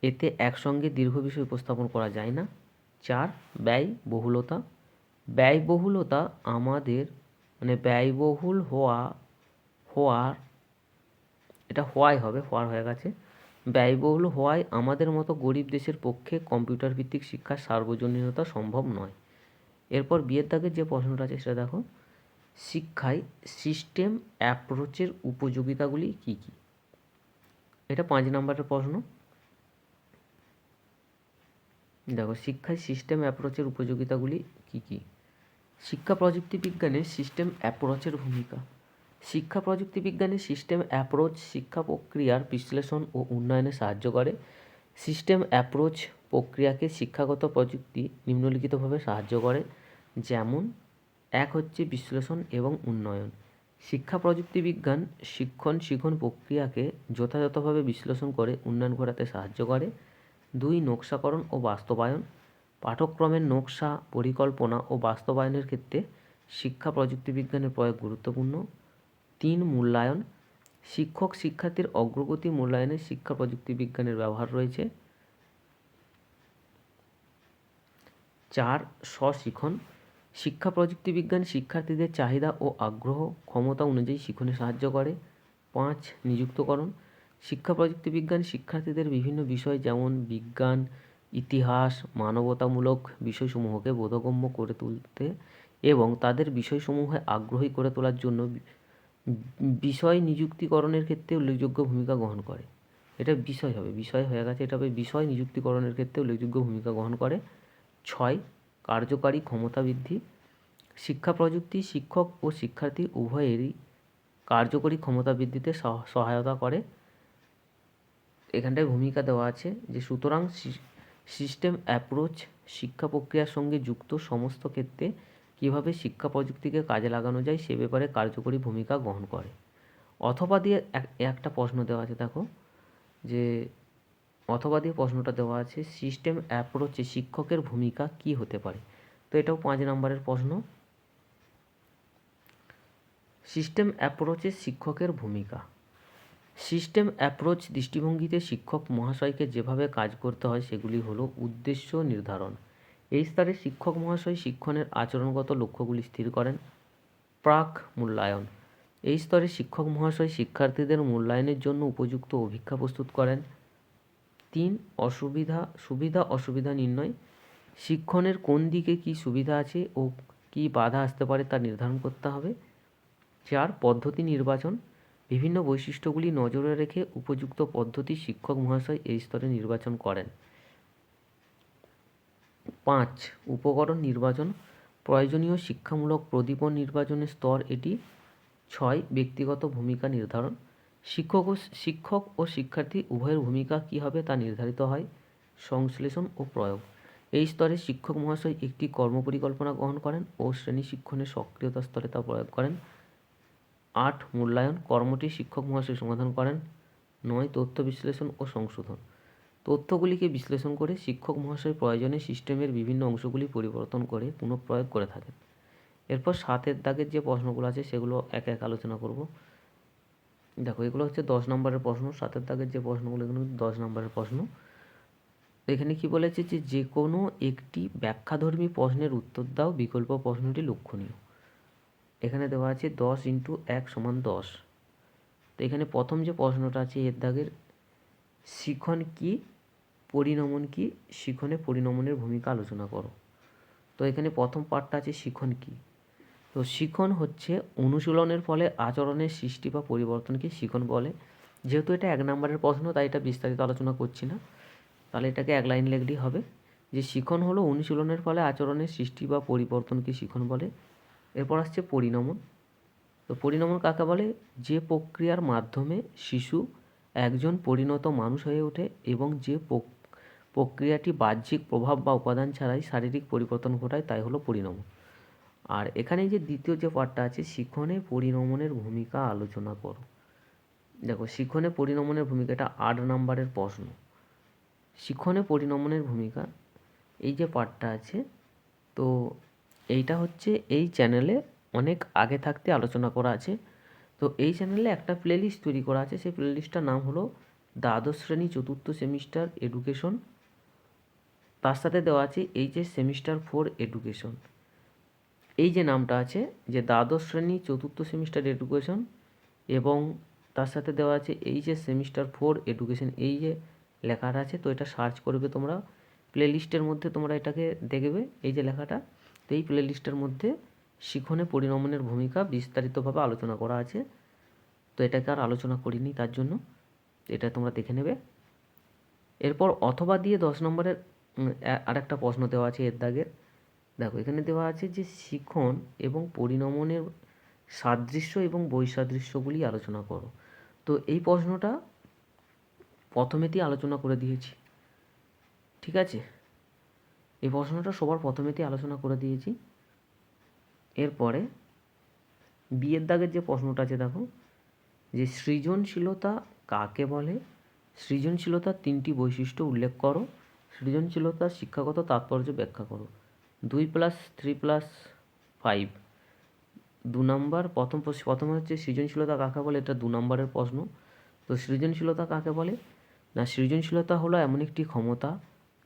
এতে একসঙ্গে দীর্ঘ বিষয় উপস্থাপন করা যায় না। 4. ব্যয়বহুলতা। ব্যয়বহুলতা আমাদের ব্যয়বহুল হওয়ার এটা হওয়ার হয়ে গেছে। ব্যয়বহুল হওয়ায় আমাদের মতো গরিব দেশের পক্ষে কম্পিউটার ভিত্তিক শিক্ষার সার্বজনীনতা সম্ভব নয়। এরপর বিয়ের দাগের যে প্রশ্নটা আছে সেটা দেখো, শিক্ষায় সিস্টেম অ্যাপ্রোচের উপযোগিতাগুলি কী কী? এটা 5 নম্বরের প্রশ্ন। দেখো, শিক্ষায় সিস্টেম অ্যাপ্রোচের উপযোগিতাগুলি কী কী? শিক্ষা প্রযুক্তি বিজ্ঞানে সিস্টেম অ্যাপ্রোচের ভূমিকা। শিক্ষা প্রযুক্তি বিজ্ঞানে সিস্টেম অ্যাপ্রোচ শিক্ষা প্রক্রিয়ার বিশ্লেষণ ও উন্নয়নে সাহায্য করে। সিস্টেম অ্যাপ্রোচ প্রক্রিয়াকে শিক্ষাগত প্রযুক্তি নিম্নলিখিতভাবে সাহায্য করে, যেমন এক হচ্ছে বিশ্লেষণ এবং উন্নয়ন। শিক্ষা প্রযুক্তি বিজ্ঞান শিক্ষণ প্রক্রিয়াকে যথাযথভাবে বিশ্লেষণ করে উন্নয়ন ঘটাতে সাহায্য করে। 2, নকশাকরণ ও বাস্তবায়ন। পাঠ্যক্রমের নকশা, পরিকল্পনা ও বাস্তবায়নের ক্ষেত্রে শিক্ষা প্রযুক্তি বিজ্ঞানের প্রয়োগ গুরুত্বপূর্ণ। 3, মূল্যায়ন। শিক্ষক শিক্ষার্থীর অগ্রগতি মূল্যায়নে শিক্ষা প্রযুক্তি বিজ্ঞানের ব্যবহার রয়েছে। 4, স্বশিখন। শিক্ষা প্রযুক্তি বিজ্ঞান শিক্ষার্থীদের চাহিদা ও আগ্রহ ক্ষমতা অনুযায়ী শিখনে সাহায্য করে। 5, নিযুক্তকরণ। শিক্ষা প্রযুক্তি বিজ্ঞান শিক্ষার্থীদের বিভিন্ন বিষয় যেমন বিজ্ঞান, ইতিহাস, মানবতামূলক বিষয়সমূহকে বোধগম্য করে তুলতে এবং তাদের বিষয়সমূহে আগ্রহী করে তোলার জন্য বিষয় নিযুক্তিকরণের ক্ষেত্রে উল্লেখযোগ্য ভূমিকা গ্রহণ করে। এটা বিষয় হবে, বিষয় হয়ে গেছে, এটা হবে বিষয় নিযুক্তিকরণের ক্ষেত্রে উল্লেখযোগ্য ভূমিকা গ্রহণ করে। 6, কার্যকারী ক্ষমতা বৃদ্ধি। শিক্ষা প্রযুক্তি শিক্ষক ও শিক্ষার্থী উভয়েরই কার্যকরী ক্ষমতা বৃদ্ধিতে সহায়তা করে। এখানটায় ভূমিকা দেওয়া আছে যে সুতরাং সিস্টেম অ্যাপ্রোচ শিক্ষা প্রক্রিয়ার সঙ্গে যুক্ত সমস্ত ক্ষেত্রে কীভাবে শিক্ষা প্রযুক্তিকে কাজে লাগানো যায় সে ব্যাপারে কার্যকরী ভূমিকা গ্রহণ করে। অথবা দিয়ে একটা প্রশ্ন দেওয়া আছে, দেখো যে অথবা দিয়ে প্রশ্নটা দেওয়া আছে সিস্টেম অ্যাপ্রোচে শিক্ষকের ভূমিকা কি হতে পারে। তো এটাও 5 নম্বরের প্রশ্ন। সিস্টেম অ্যাপ্রোচে শিক্ষকের ভূমিকা। সিস্টেম অ্যাপ্রোচ দৃষ্টিভঙ্গিতে শিক্ষক মহাশয়কে যেভাবে কাজ করতে হয় সেগুলি হলো উদ্দেশ্য নির্ধারণ। এই স্তরে শিক্ষক মহাশয় শিক্ষণের আচরণগত লক্ষ্যগুলি স্থির করেন। প্রাক মূল্যায়ন। এই স্তরে শিক্ষক মহাশয় শিক্ষার্থীদের মূল্যায়নের জন্য উপযুক্ত অভিক্ষা প্রস্তুত করেন। 3, সুবিধা অসুবিধা নির্ণয়। শিক্ষণের কোন দিকে কী সুবিধা আছে ও কী বাধা আসতে পারে তা নির্ধারণ করতে হবে। 4, পদ্ধতি নির্বাচন। বিভিন্ন বৈশিষ্ট্যগুলি নজরে রেখে উপযুক্ত পদ্ধতি শিক্ষক মহাশয় এই স্তরে নির্বাচন করেন। 5, উপকরণ নির্বাচন। প্রয়োজনীয় শিক্ষামূলক প্রদীপন নির্বাচনের স্তর এটি। 6, ব্যক্তিগত ভূমিকা নির্ধারণ। শিক্ষক ও শিক্ষার্থী উভয়ের ভূমিকা কী হবে তা নির্ধারিত হয়। সংশ্লেষণ ও প্রয়োগ। এই স্তরে শিক্ষক মহাশয় একটি কর্মপরিকল্পনা গ্রহণ করেন ও শ্রেণী শিক্ষণের সক্রিয়তা স্তরে তা প্রয়োগ করেন। 8, মূল্যায়ন। কর্মটি শিক্ষক মহাশয় সমাধান করেন। 9, তথ্য বিশ্লেষণ ও সংশোধন। তথ্যগুলিকে বিশ্লেষণ করে শিক্ষক মহাশয় প্রয়োজনে সিস্টেমের বিভিন্ন অংশগুলি পরিবর্তন করে পুনঃপ্রয়োগ করে থাকেন। এরপর 7 দাগের যে প্রশ্নগুলো আছে সেগুলো এক এক আলোচনা করব। দেখো, এগুলো হচ্ছে 10 নম্বরের প্রশ্ন। 7 দাগের যে প্রশ্নগুলো এগুলো 10 নম্বরের প্রশ্ন। এখানে কি বলেছে যে কোনো একটি ব্যাখ্যাধর্মী প্রশ্নের উত্তর দাও, বিকল্প প্রশ্নটি লক্ষণীয়। এখানে দেওয়া আছে 10 × 1 = 10। তো এখানে প্রথম যে প্রশ্নটা আছে এর দাগের, শিখন কি, পরিণমন কি, শিখনে পরিণমনের ভূমিকা আলোচনা করো। তো এখানে প্রথম পার্টটা আছে শিখন কি। তো শিখন হচ্ছে অনুশীলনের ফলে আচরণের সৃষ্টি বা পরিবর্তনকে শিখন বলে। যেহেতু এটা 1 নম্বরের প্রশ্ন তাই এটা বিস্তারিত আলোচনা করছি না, তাহলে এটাকে 1 লাইন লিখলেই হবে যে শিখন হলো অনুশীলনের ফলে আচরণের সৃষ্টি বা পরিবর্তনকে শিখন বলে। এরপর আসছে পরিণমন। তো পরিণমন কাকে বলে? যে প্রক্রিয়ার মাধ্যমে শিশু একজন পরিণত মানুষ হয়ে ওঠে এবং যে প্রক্রিয়াটি বাহ্যিক প্রভাব বা উপাদান ছাড়াই শারীরিক পরিবর্তন ঘটায় তাই হলো পরিণমন। আর এখানে যে দ্বিতীয় যে পার্টটা আছে শিখনে পরিণমনের ভূমিকা আলোচনা করো। দেখো, শিখনে পরিণমনের ভূমিকা, এটা 8 নম্বরের প্রশ্ন। শিখনে পরিণমনের ভূমিকা এই যে পার্টটা আছে, তো এইটা হচ্ছে এই চ্যানেলে অনেক আগে থাকতে আলোচনা করা আছে। তো এই চ্যানেলে একটা প্লেলিস্ট তৈরি করা আছে, সেই প্লেলিস্টটার নাম হলো দ্বাদশ শ্রেণী 4র্থ সেমিস্টার এডুকেশন। তার সাথে দেওয়া আছে এইচএস সেমিস্টার 4 এডুকেশন। এই যে নামটা আছে যে দ্বাদশ শ্রেণী 4র্থ সেমিস্টার এডুকেশন এবং তার সাথে দেওয়া আছে এইচএস সেমিস্টার 4 এডুকেশন, এই যে লেখাটা আছে, তো এটা সার্চ করবে তোমরা, প্লেলিস্টের মধ্যে তোমরা এটাকে দেখবে এই যে লেখাটা। তো এই প্লেলিস্টের মধ্যে শিখনে পরিণমনের ভূমিকা বিস্তারিতভাবে আলোচনা করা আছে। তো এটাকে আর আলোচনা করিনি, তার জন্য এটা তোমরা দেখে নেবে। এরপর অথবা দিয়ে 10 নম্বরের আরেকটা প্রশ্ন দেওয়া আছে এর দাগের। দেখো এখানে দেওয়া আছে যে শিখন এবং পরিণমনের সাদৃশ্য এবং বৈসাদৃশ্যগুলি আলোচনা করো। তো এই প্রশ্নটা প্রথমেতেই আলোচনা করে দিয়েছি, ঠিক আছে? এই প্রশ্নটা সবার প্রথমেতেই আলোচনা করে দিয়েছি। এরপরে বিয়ের দাগের যে প্রশ্নটা আছে দেখো, যে সৃজনশীলতা কাকে বলে? সৃজনশীলতার 3টি বৈশিষ্ট্য উল্লেখ করো। সৃজনশীলতার শিক্ষাগত তাৎপর্য ব্যাখ্যা করো। 2+3+5 2 নম্বর। প্রথমে হচ্ছে সৃজনশীলতা কাকে বলে, এটা 2 নম্বরের প্রশ্ন। তো সৃজনশীলতা কাকে বলে না, সৃজনশীলতা হলো এমন একটি ক্ষমতা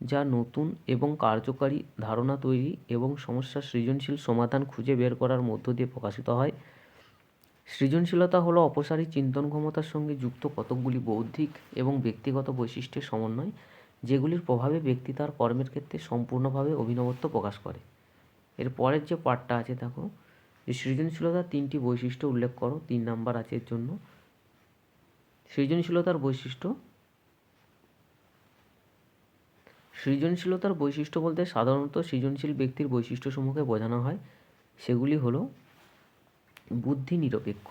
যা নতুন এবং কার্যকারী ধারণা তৈরি এবং সমস্যার সৃজনশীল সমাধান খুঁজে বের করার মধ্য দিয়ে প্রকাশিত হয়। সৃজনশীলতা হলো অপসারী চিন্তন ক্ষমতার সঙ্গে যুক্ত কতকগুলি বৌদ্ধিক এবং ব্যক্তিগত বৈশিষ্ট্যের সমন্বয়, যেগুলির প্রভাবে ব্যক্তি তার কর্মের ক্ষেত্রে সম্পূর্ণভাবে অভিনবত্ব প্রকাশ করে। এর পরের যে পার্টটা আছে দেখো, যে সৃজনশীলতার 3টি বৈশিষ্ট্য উল্লেখ করো। 3 নাম্বার আছে এর জন্য। সৃজনশীলতার বৈশিষ্ট্য বলতে সাধারণত সৃজনশীল ব্যক্তির বৈশিষ্ট্যসমূহকে বোঝানো হয়। সেগুলি হলো বুদ্ধি নিরপেক্ষ,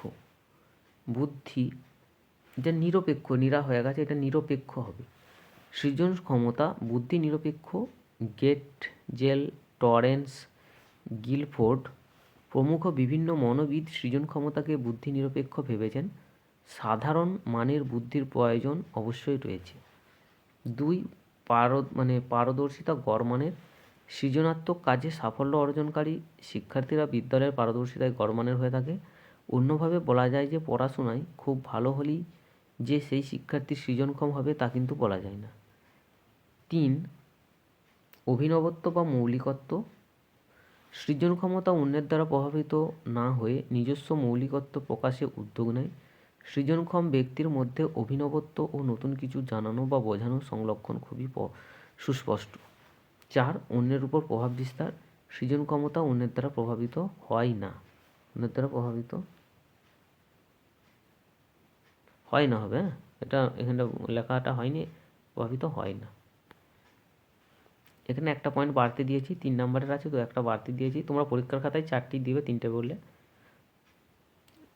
বুদ্ধি এটা নিরপেক্ষ, নিরা হয়ে গেছে, এটা নিরপেক্ষ হবে। সৃজন ক্ষমতা বুদ্ধি নিরপেক্ষ। গেটজেল, টরেন্স, গিলফোর্ড প্রমুখ বিভিন্ন মনোবিদ সৃজন ক্ষমতাকে বুদ্ধি নিরপেক্ষ ভেবেছেন। সাধারণ মানের বুদ্ধির প্রয়োজন অবশ্যই রয়েছে। 2 পারদর্শিতা গড় মানের। সৃজনাত্মক কাজে সাফল্য অর্জনকারী শিক্ষার্থীরা বিদ্যালয়ের পারদর্শিতায় গড় মানের হয়ে থাকে। অন্যভাবে বলা যায় যে পড়াশোনায় খুব ভালো হলেই যে সেই শিক্ষার্থী সৃজনক্ষম হবে তা কিন্তু বলা যায় না। 3 অভিনবত্ব বা মৌলিকত্ব। সৃজন ক্ষমতা অন্যের দ্বারা প্রভাবিত না হয়ে নিজস্ব মৌলিকত্ব প্রকাশে উদ্যোগ নেয়। সৃজনক্ষম ব্যক্তির মধ্যে অভিনবত্ব ও নতুন কিছু জানানো বা বোঝানোর সংলক্ষণ খুবই সুস্পষ্ট। 4 অন্যের উপর প্রভাব বিস্তার। সৃজন ক্ষমতা অন্যের দ্বারা প্রভাবিত হয় না, অন্যের দ্বারা প্রভাবিত হয় না হবে, হ্যাঁ, এটা এখানে লেখাটা হয়নি, প্রভাবিত হয় না। এখানে একটা পয়েন্ট বাড়তি দিয়েছি, 3 নম্বরের আছে তো একটা বাড়তি দিয়েছি। তোমরা পরীক্ষার খাতায় 4টি দিবে, 3টে বললে,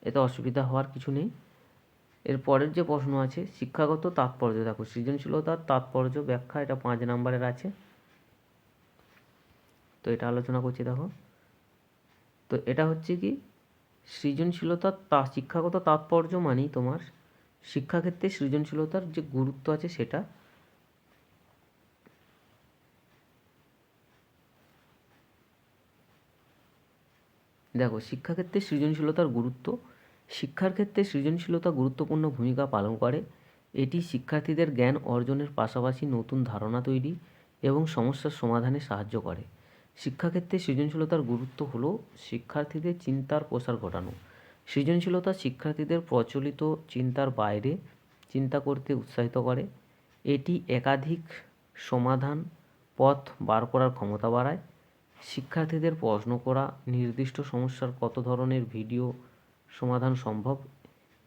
এতে অসুবিধা হওয়ার কিছু নেই। এর পরের যে প্রশ্ন আছে শিক্ষাগত তাৎপর্য। দেখো সৃজনশীলতার তাৎপর্য ব্যাখ্যা, এটা 5 নম্বরের আছে, তো এটা আলোচনা করছি। দেখো তো এটা হচ্ছে কি, সৃজনশীলতার শিক্ষাগত তাৎপর্য মানেই তোমার শিক্ষাক্ষেত্রে সৃজনশীলতার যে গুরুত্ব আছে সেটা। দেখো শিক্ষাক্ষেত্রে সৃজনশীলতার গুরুত্ব। শিক্ষার ক্ষেত্রে সৃজনশীলতা গুরুত্বপূর্ণ ভূমিকা পালন করে। এটি শিক্ষার্থীদের জ্ঞান অর্জনের পাশাপাশি নতুন ধারণা তৈরি এবং সমস্যার সমাধানে সাহায্য করে। শিক্ষাক্ষেত্রে সৃজনশীলতার গুরুত্ব হলো শিক্ষার্থীদের চিন্তার প্রসার ঘটানো। সৃজনশীলতা শিক্ষার্থীদের প্রচলিত চিন্তার বাইরে চিন্তা করতে উৎসাহিত করে। এটি একাধিক সমাধান পথ বার করার ক্ষমতা বাড়ায়। শিক্ষার্থীদের প্রশ্ন করা, নির্দিষ্ট সমস্যার কত ধরনের ভিডিও সমাধান সম্ভব,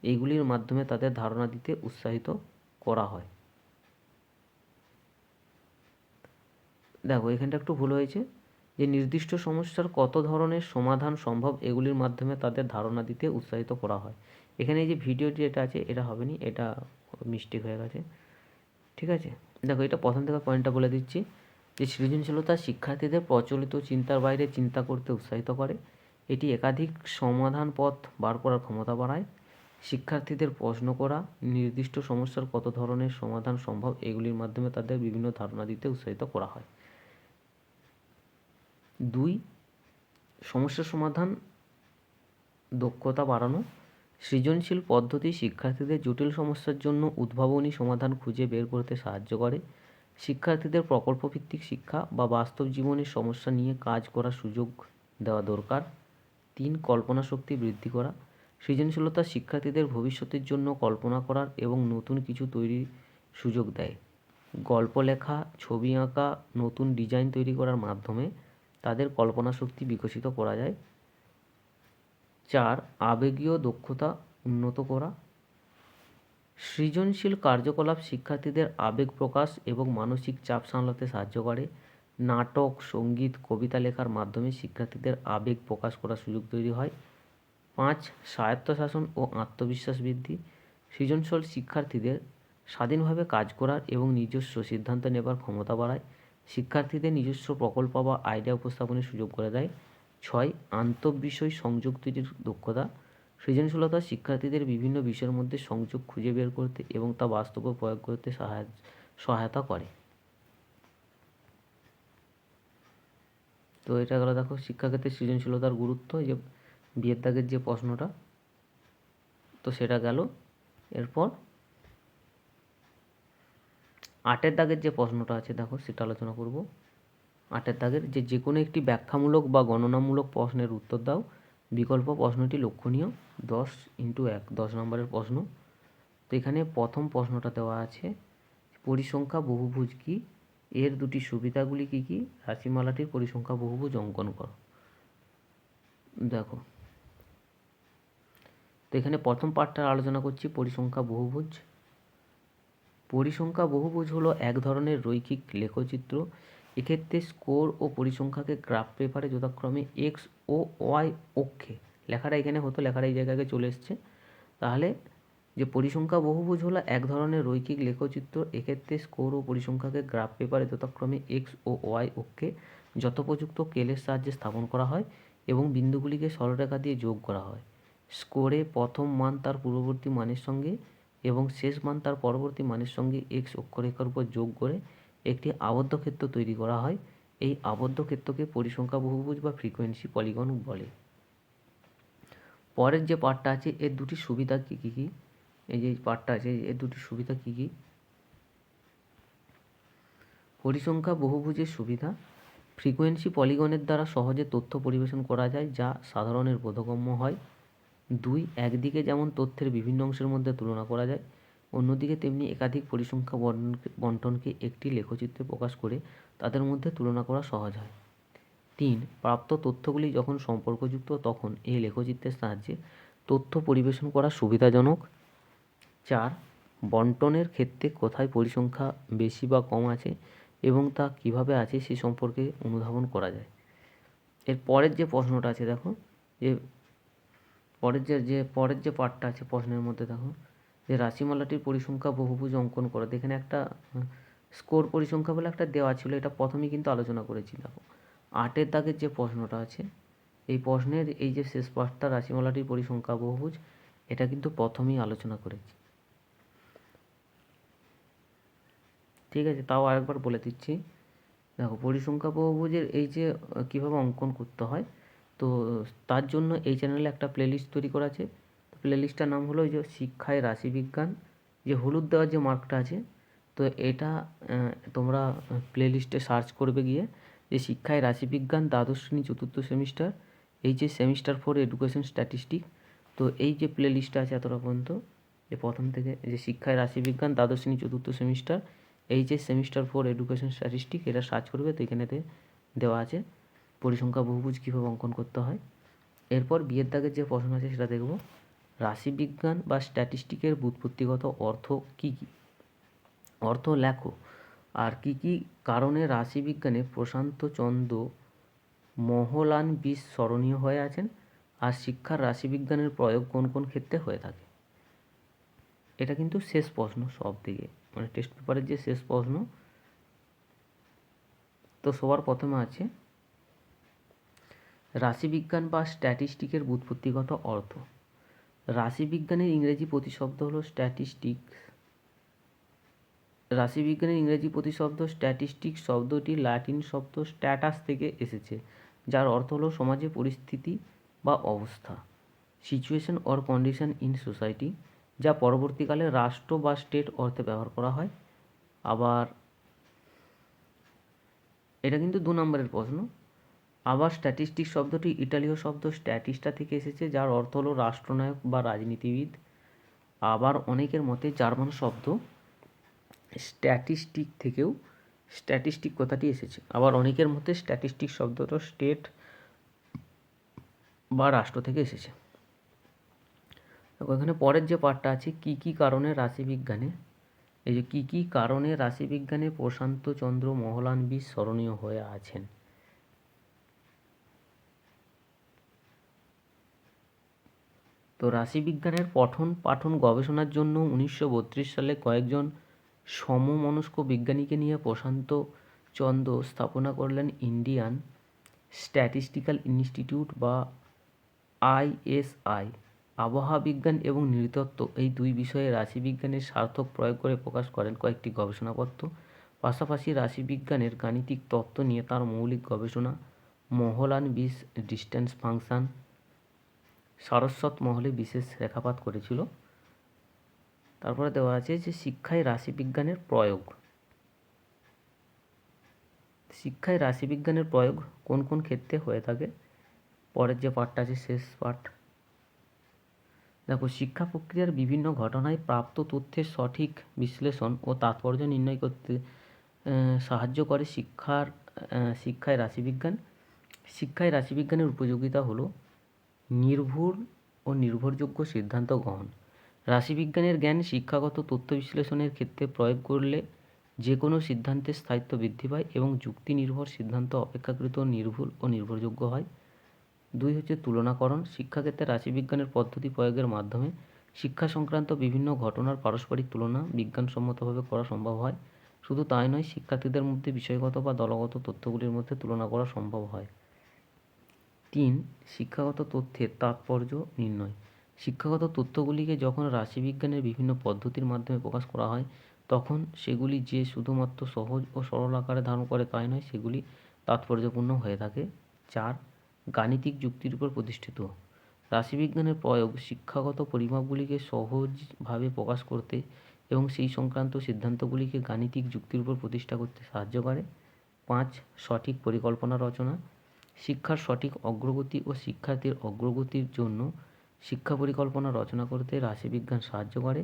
এইগুলির মাধ্যমে তাদের ধারণা দিতে উৎসাহিত করা হয়। দেখো এখানটা একটু ভুল হয়েছে, যে নির্দিষ্ট সমস্যার কত ধরনের সমাধান সম্ভব এগুলির মাধ্যমে তাদের ধারণা দিতে উৎসাহিত করা হয়। এখানে এই যে ভিডিওটি যেটা আছে এটা হবে না, এটা মিস্টেক হয়ে গেছে, ঠিক আছে? দেখো এটা প্রথম থেকে পয়েন্টটা বলে দিচ্ছি, যে সৃজনশীলতা শিক্ষার্থীদের প্রচলিত চিন্তার বাইরে চিন্তা করতে উৎসাহিত করে। এটি একাধিক সমাধান পথ বার করার ক্ষমতা বাড়ায়। শিক্ষার্থীদের প্রশ্ন করা, নির্দিষ্ট সমস্যার কত ধরনের সমাধান সম্ভব এগুলির মাধ্যমে তাদের বিভিন্ন ধারণা দিতে উৎসাহিত করা হয়। 2 সমস্যা সমাধান দক্ষতা বাড়ানো। সৃজনশীল পদ্ধতি শিক্ষার্থীদের জটিল সমস্যার জন্য উদ্ভাবনী সমাধান খুঁজে বের করতে সাহায্য করে। শিক্ষার্থীদের প্রকল্পভিত্তিক শিক্ষা বা বাস্তব জীবনের সমস্যা নিয়ে কাজ করার সুযোগ দেওয়া দরকার। 3 কল্পনা শক্তি বৃদ্ধি করা। সৃজনশীলতা শিক্ষার্থীদের ভবিষ্যতের জন্য কল্পনা করার এবং নতুন কিছু তৈরির সুযোগ দেয়। গল্প লেখা, ছবি আঁকা, নতুন ডিজাইন তৈরি করার মাধ্যমে তাদের কল্পনা শক্তি বিকশিত করা যায়। 4 আবেগীয় দক্ষতা উন্নত করা। সৃজনশীল কার্যকলাপ শিক্ষার্থীদের আবেগ প্রকাশ এবং মানসিক চাপ সামলাতে সাহায্য করে। নাটক, সঙ্গীত, কবিতা লেখার মাধ্যমে শিক্ষার্থীদের আবেগ প্রকাশ করার সুযোগ তৈরি হয়। 5. স্বায়ত্তশাসন ও আত্মবিশ্বাস বৃদ্ধি। সৃজনশীল শিক্ষার্থীদের স্বাধীনভাবে কাজ করার এবং নিজস্ব সিদ্ধান্ত নেবার ক্ষমতা বাড়ায়। শিক্ষার্থীদের নিজস্ব প্রকল্প বা আইডিয়া উপস্থাপনের সুযোগ করে দেয়। 6. আন্তঃবিষয় সংযোগ তৈরির দক্ষতা। সৃজনশীলতা শিক্ষার্থীদের বিভিন্ন বিষয়ের মধ্যে সংযোগ খুঁজে বের করতে এবং তা বাস্তবে প্রয়োগ করতে সহায়তা করে। তো এটা গেল দেখো শিক্ষাক্ষেত্রে সৃজনশীলতার গুরুত্ব, এই যে বিয়ের দাগের যে প্রশ্নটা, তো সেটা গেল। এরপর 8 দাগের যে প্রশ্নটা আছে দেখো সেটা আলোচনা করব। 8 দাগের যে কোনো একটি ব্যাখ্যামূলক বা গণনামূলক প্রশ্নের উত্তর দাও। বিকল্প প্রশ্নটি লক্ষণীয়। 10x1 10 নম্বরের প্রশ্ন। তো এখানে প্রথম প্রশ্নটা দেওয়া আছে, পরিসংখ্যা বহুভুজ কি, এর দুটি সুবিধাগুলি কি কি, রাশিমালাটির পরিসংখ্যা বহুভুজ অঙ্কন করো। দেখো তো এখানে প্রথম পার্টটা আলোচনা করছি পরিসংখ্যা বহুভুজ। পরিসংখ্যা বহুভুজ হলো এক ধরনের রৈখিক লেখচিত্র। এক্ষেত্রে স্কোর ও পরিসংখ্যাকে গ্রাফ পেপারে যথাক্রমে এক্স ও ওয়াই অক্ষে, লেখাটা এখানে হতো, লেখাটা এই জায়গায় চলে এসছে। তাহলে যে পরিসংখ্যা বহুভুজ হলো এক ধরনের রৈখিক লেখচিত্র। এক্ষেত্রে স্কোর ও পরিসংখ্যাকে গ্রাফ পেপারে যথাক্রমে এক্স ও ওয়াই অক্ষে যথোপযুক্ত স্কেলের সাহায্যে স্থাপন করা হয় এবং বিন্দুগুলিকে সরলরেখা দিয়ে যোগ করা হয়। স্কোরে প্রথম মান তার পূর্ববর্তী মানের সঙ্গে এবং শেষ মান তার পরবর্তী মানের সঙ্গে এক্স অক্ষরেখার উপর যোগ করে একটি আবদ্ধ ক্ষেত্র তৈরি করা হয়। এই আবদ্ধ ক্ষেত্রকে পরিসংখ্যা বহুভুজ বা ফ্রিকোয়েন্সি পলিগন বলে। পরের যে পার্টটা আছে, এর দুটি সুবিধা কী কী, এই যে পার্টটা আছে এর দুটি সুবিধা কী কী। পরিসংখ্যা বহুভুজের সুবিধা, ফ্রিকোয়েন্সি পলিগনের দ্বারা সহজে তথ্য পরিবেশন করা যায় যা সাধারণের বোধগম্য হয়। 2. একদিকে যেমন তথ্যের বিভিন্ন অংশের মধ্যে তুলনা করা যায়, অন্যদিকে তেমনি একাধিক পরিসংখ্যা বণ্টনকে একটি লেখচিত্রে প্রকাশ করে তাদের মধ্যে তুলনা করা সহজ হয়। 3. প্রাপ্ত তথ্যগুলি যখন সম্পর্কযুক্ত তখন এই লেখচিত্রের সাহায্যে তথ্য পরিবেশন করা সুবিধাজনক। 4. বণ্টনের ক্ষেত্রে কোথায় পরিসংখ্যা বেশি বা কম আছে এবং তা কিভাবে আছে সে সম্পর্কে অনুধাবন করা যায়। এর পরের যে প্রশ্নটা আছে দেখো, যে পরের যে পার্টটা আছে প্রশ্নের মধ্যে দেখো, যে রাশিমালাটির পরিসংখ্যা বহুভুজ অঙ্কন করো। এখানে একটা স্কোর পরিসংখ্যা বলে একটা দেওয়া ছিল, এটা প্রথমেই কিন্তু আলোচনা করেছি। দেখো 8 দাগের যে প্রশ্নটা আছে, এই প্রশ্নের এই যে শেষ পার্টটা রাশিমালাটির পরিসংখ্যা বহুভুজ, এটা কিন্তু প্রথমেই আলোচনা করেছি। ঠিক আছে, তাও আরেকবার বলে দিচ্ছি। দেখো পরিসংখ্যা বহুভুজের এই যে কীভাবে অঙ্কন করতে হয়, তো তার জন্য এই চ্যানেলে একটা প্লেলিস্ট তৈরি করা আছে। তো প্লেলিস্টটার নাম হলো ওই যে শিক্ষায় রাশিবিজ্ঞান, যে হলুদ দেওয়ার যে মার্কটা আছে, তো এটা তোমরা প্লেলিস্টে সার্চ করবে গিয়ে, যে শিক্ষায় রাশিবিজ্ঞান দ্বাদশ শ্রেণী চতুর্থ সেমিস্টার, এই যে সেমিস্টার 4 এডুকেশন স্ট্যাটিস্টিক। তো এই যে প্লেলিস্টটা আছে এতটা পর্যন্ত, যে প্রথম থেকে যে শিক্ষায় রাশিবিজ্ঞান দ্বাদশ শ্রেণী চতুর্থ সেমিস্টার, এই যে সেমিস্টার 4 এডুকেশন স্ট্যাটিস্টিক, এটা সার্চ করবে, তো এখানেতে দেওয়া আছে পরিসংখ্যা বহুভুজ কীভাবে অঙ্কন করতে হয়। এরপর বিয়ের দাগের যে প্রশ্ন আছে সেটা দেখব, রাশিবিজ্ঞান বা স্ট্যাটিস্টিকের ব্যুৎপত্তিগত অর্থ কী কী, অর্থ লেখো। আর কী কী কারণে রাশিবিজ্ঞানে প্রশান্ত চন্দ্র মহলানবিশ স্মরণীয় হয়ে আছেন, আর শিক্ষার রাশিবিজ্ঞানের প্রয়োগ কোন কোন ক্ষেত্রে হয়ে থাকে। এটা কিন্তু শেষ প্রশ্ন সব থেকে, মানে টেস্ট পেপারের যে শেষ প্রশ্ন। তো সবার প্রথমে আছে রাশিবিজ্ঞান বা স্ট্যাটিস্টিকের ব্যুৎপত্তিগত অর্থ। রাশিবিজ্ঞানের ইংরেজি প্রতিশব্দ হলো স্ট্যাটিস্টিক্স। রাশিবিজ্ঞানের ইংরেজি প্রতিশব্দ স্ট্যাটিস্টিক্স শব্দটি ল্যাটিন শব্দ স্ট্যাটাস থেকে এসেছে, যার অর্থ হলো সমাজে পরিস্থিতি বা অবস্থা, situation or condition in society, যা পরবর্তীকালে রাষ্ট্র বা স্টেট অর্থে ব্যবহার করা হয়। আবার এটা কিন্তু 2 নম্বরের প্রশ্ন। আবার স্ট্যাটিস্টিক্স শব্দটি ইটালীয় শব্দ স্ট্যাটিস্টা থেকে এসেছে, যার অর্থ হলো রাষ্ট্রনায়ক বা রাজনীতিবিদ। আবার অনেকের মতে জার্মান শব্দ স্ট্যাটিস্টিক থেকেও স্ট্যাটিস্টিক কথাটি এসেছে। আবার অনেকের মতে স্ট্যাটিস্টিক শব্দটা স্টেট বা রাষ্ট্র থেকে এসেছে। দেখো এখানে পরের যে পার্টটা আছে, কী কী কারণে রাশিবিজ্ঞানে, এই যে কী কী কারণে রাশিবিজ্ঞানে প্রশান্তচন্দ্র মহলানবিশ স্মরণীয় হয়ে আছেন। তো রাশিবিজ্ঞানের পঠন পাঠন গবেষণার জন্য 1932 সালে কয়েকজন সমমনস্ক বিজ্ঞানীকে নিয়ে প্রশান্তচন্দ্র স্থাপনা করলেন ইন্ডিয়ান স্ট্যাটিস্টিক্যাল ইনস্টিটিউট বা ISI। আবহাওয়া বিজ্ঞান এবং নৃতত্ত্ব এই দুই বিষয়ে রাশিবিজ্ঞানের সার্থক প্রয়োগ করে প্রকাশ করেন কয়েকটি গবেষণাপত্র। পাশাপাশি রাশিবিজ্ঞানের গাণিতিক তত্ত্ব নিয়ে তার মৌলিক গবেষণা মহলানবিশ ডিস্টেন্স ফাংশন সারস্বত মহলে বিশেষ রেখাপাত করেছিল। তারপরে দেওয়া আছে যে শিক্ষায় রাশিবিজ্ঞানের প্রয়োগ। শিক্ষায় রাশিবিজ্ঞানের প্রয়োগ কোন কোন ক্ষেত্রে হয়ে থাকে, পরের যে পার্টটা আছে শেষ পার্ট। দেখো শিক্ষা প্রক্রিয়ার বিভিন্ন ঘটনায় প্রাপ্ত তথ্যের সঠিক বিশ্লেষণ ও তাৎপর্য নির্ণয় করতে সাহায্য করে শিক্ষায় রাশিবিজ্ঞান। শিক্ষায় রাশিবিজ্ঞানের উপযোগিতা হলো নির্ভুল ও নির্ভরযোগ্য সিদ্ধান্ত গ্রহণ। রাশিবিজ্ঞানের জ্ঞান শিক্ষাগত তথ্য বিশ্লেষণের ক্ষেত্রে প্রয়োগ করলে যে কোনো সিদ্ধান্তের স্থায়িত্ব বৃদ্ধি পায় এবং যুক্তি নির্ভর সিদ্ধান্ত অপেক্ষাকৃত নির্ভুল ও নির্ভরযোগ্য হয়। 2 হচ্ছে তুলনাকরণ। শিক্ষাক্ষেত্রে রাশিবিজ্ঞানের পদ্ধতি প্রয়োগের মাধ্যমে শিক্ষা সংক্রান্ত বিভিন্ন ঘটনার পারস্পরিক তুলনা বিজ্ঞানসম্মতভাবে করা সম্ভব হয়। শুধু তাই নয়, শিক্ষার্থীদের মধ্যে বিষয়গত বা দলগত তথ্যগুলির মধ্যে তুলনা করা সম্ভব হয়। 3 শিক্ষাগত তথ্যের তাৎপর্য নির্ণয়। শিক্ষাগত তথ্যগুলিকে যখন রাশিবিজ্ঞানের বিভিন্ন পদ্ধতির মাধ্যমে প্রকাশ করা হয় তখন সেগুলি যে শুধুমাত্র সহজ ও সরল আকারে ধারণ করে তাই নয়, সেগুলি তাৎপর্যপূর্ণ হয়ে থাকে। 4 গাণিতিক যুক্তির উপর প্রতিষ্ঠিত। রাশিবিজ্ঞানের প্রয়োগ শিক্ষাগত পরিমাপগুলিকে সহজভাবে প্রকাশ করতে এবং সেই সংক্রান্ত সিদ্ধান্তগুলিকে গাণিতিক যুক্তির উপর প্রতিষ্ঠা করতে সাহায্য করে। 5 সঠিক পরিকল্পনা রচনা। শিক্ষার সঠিক অগ্রগতি ও শিক্ষার্থীর অগ্রগতির জন্য শিক্ষা পরিকল্পনা রচনা করতে রাশিবিজ্ঞান সাহায্য করে।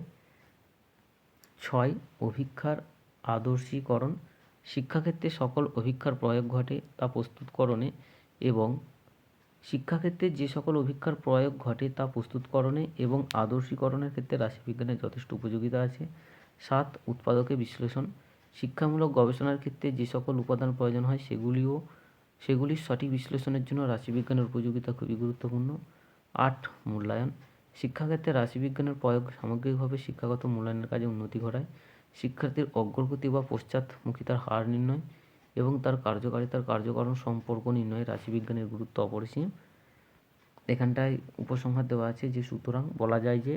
6 অভিক্ষার আদর্শীকরণ। শিক্ষাক্ষেত্রে সকল অভিক্ষার প্রয়োগ ঘটে তা প্রস্তুতকরণে এবং শিক্ষাক্ষেত্রে যে সকল অভিক্ষার প্রয়োগ ঘটে তা প্রস্তুতকরণে এবং আদর্শীকরণের ক্ষেত্রে রাশিবিজ্ঞানের যথেষ্ট উপযোগিতা আছে। 7 উৎপাদকে বিশ্লেষণ। শিক্ষামূলক গবেষণার ক্ষেত্রে যে সকল উপাদান প্রয়োজন হয় সেগুলির সঠিক বিশ্লেষণের জন্য রাশিবিজ্ঞানের উপযোগিতা খুবই গুরুত্বপূর্ণ। 8 মূল্যায়ন। শিক্ষাক্ষেত্রে রাশিবিজ্ঞানের প্রয়োগ সামগ্রিকভাবে শিক্ষাগত মূল্যায়নের কাজে উন্নতি ঘটায়। শিক্ষার্থীর অগ্রগতি বা পশ্চাৎমুখিতার হার নির্ণয় এবং তার কার্যকারিতার কার্যকারণ সম্পর্ক নির্ণয়ে রাশিবিজ্ঞানের গুরুত্ব অপরিসীম। এখানটায় উপসংহার দেওয়া আছে যে সুতরাং বলা যায় যে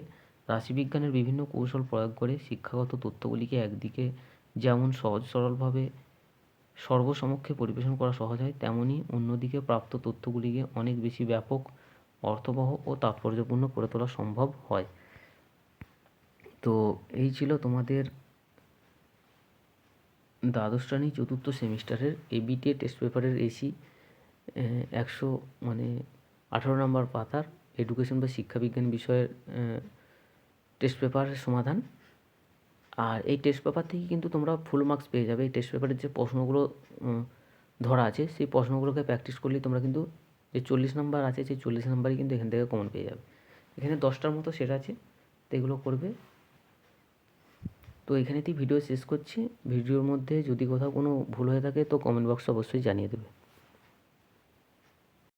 রাশিবিজ্ঞানের বিভিন্ন কৌশল প্রয়োগ করে শিক্ষাগত তথ্যগুলিকে একদিকে যেমন সহজ সরলভাবে সর্বসমক্ষে পরিবেশন করা সহজ হয়, তেমনি অন্যদিকে প্রাপ্ত তথ্যগুলিকে অনেক বেশি ব্যাপক, অর্থবহ ও তাৎপর্যপূর্ণ করে তোলা সম্ভব হয়। তো এই ছিল তোমাদের দ্বাদশ শ্রেণী চতুর্থ সেমিস্টারের ABTA টেস্ট পেপারের এসি 18 নম্বর পাতার এডুকেশন বা শিক্ষাবিজ্ঞান বিষয়ের টেস্ট পেপারের সমাধান। আর এই টেস্ট পেপার থেকে কিন্তু তোমরা ফুল মার্কস পেয়ে যাবে। এই টেস্ট পেপারের যে প্রশ্নগুলো ধরা আছে সেই প্রশ্নগুলোকে প্র্যাকটিস করলেই তোমরা কিন্তু যে 40 নাম্বার আছে সেই 40 নাম্বারই কিন্তু এখান থেকে কমন পেয়ে যাবে। এখানে 10টার মতো সেট আছে, তো এগুলো করবে। তো এখানেতেই ভিডিও শেষ করছি। ভিডিওর মধ্যে যদি কোথাও কোনো ভুল হয়ে থাকে তো কমেন্ট বক্সে অবশ্যই জানিয়ে দেবে।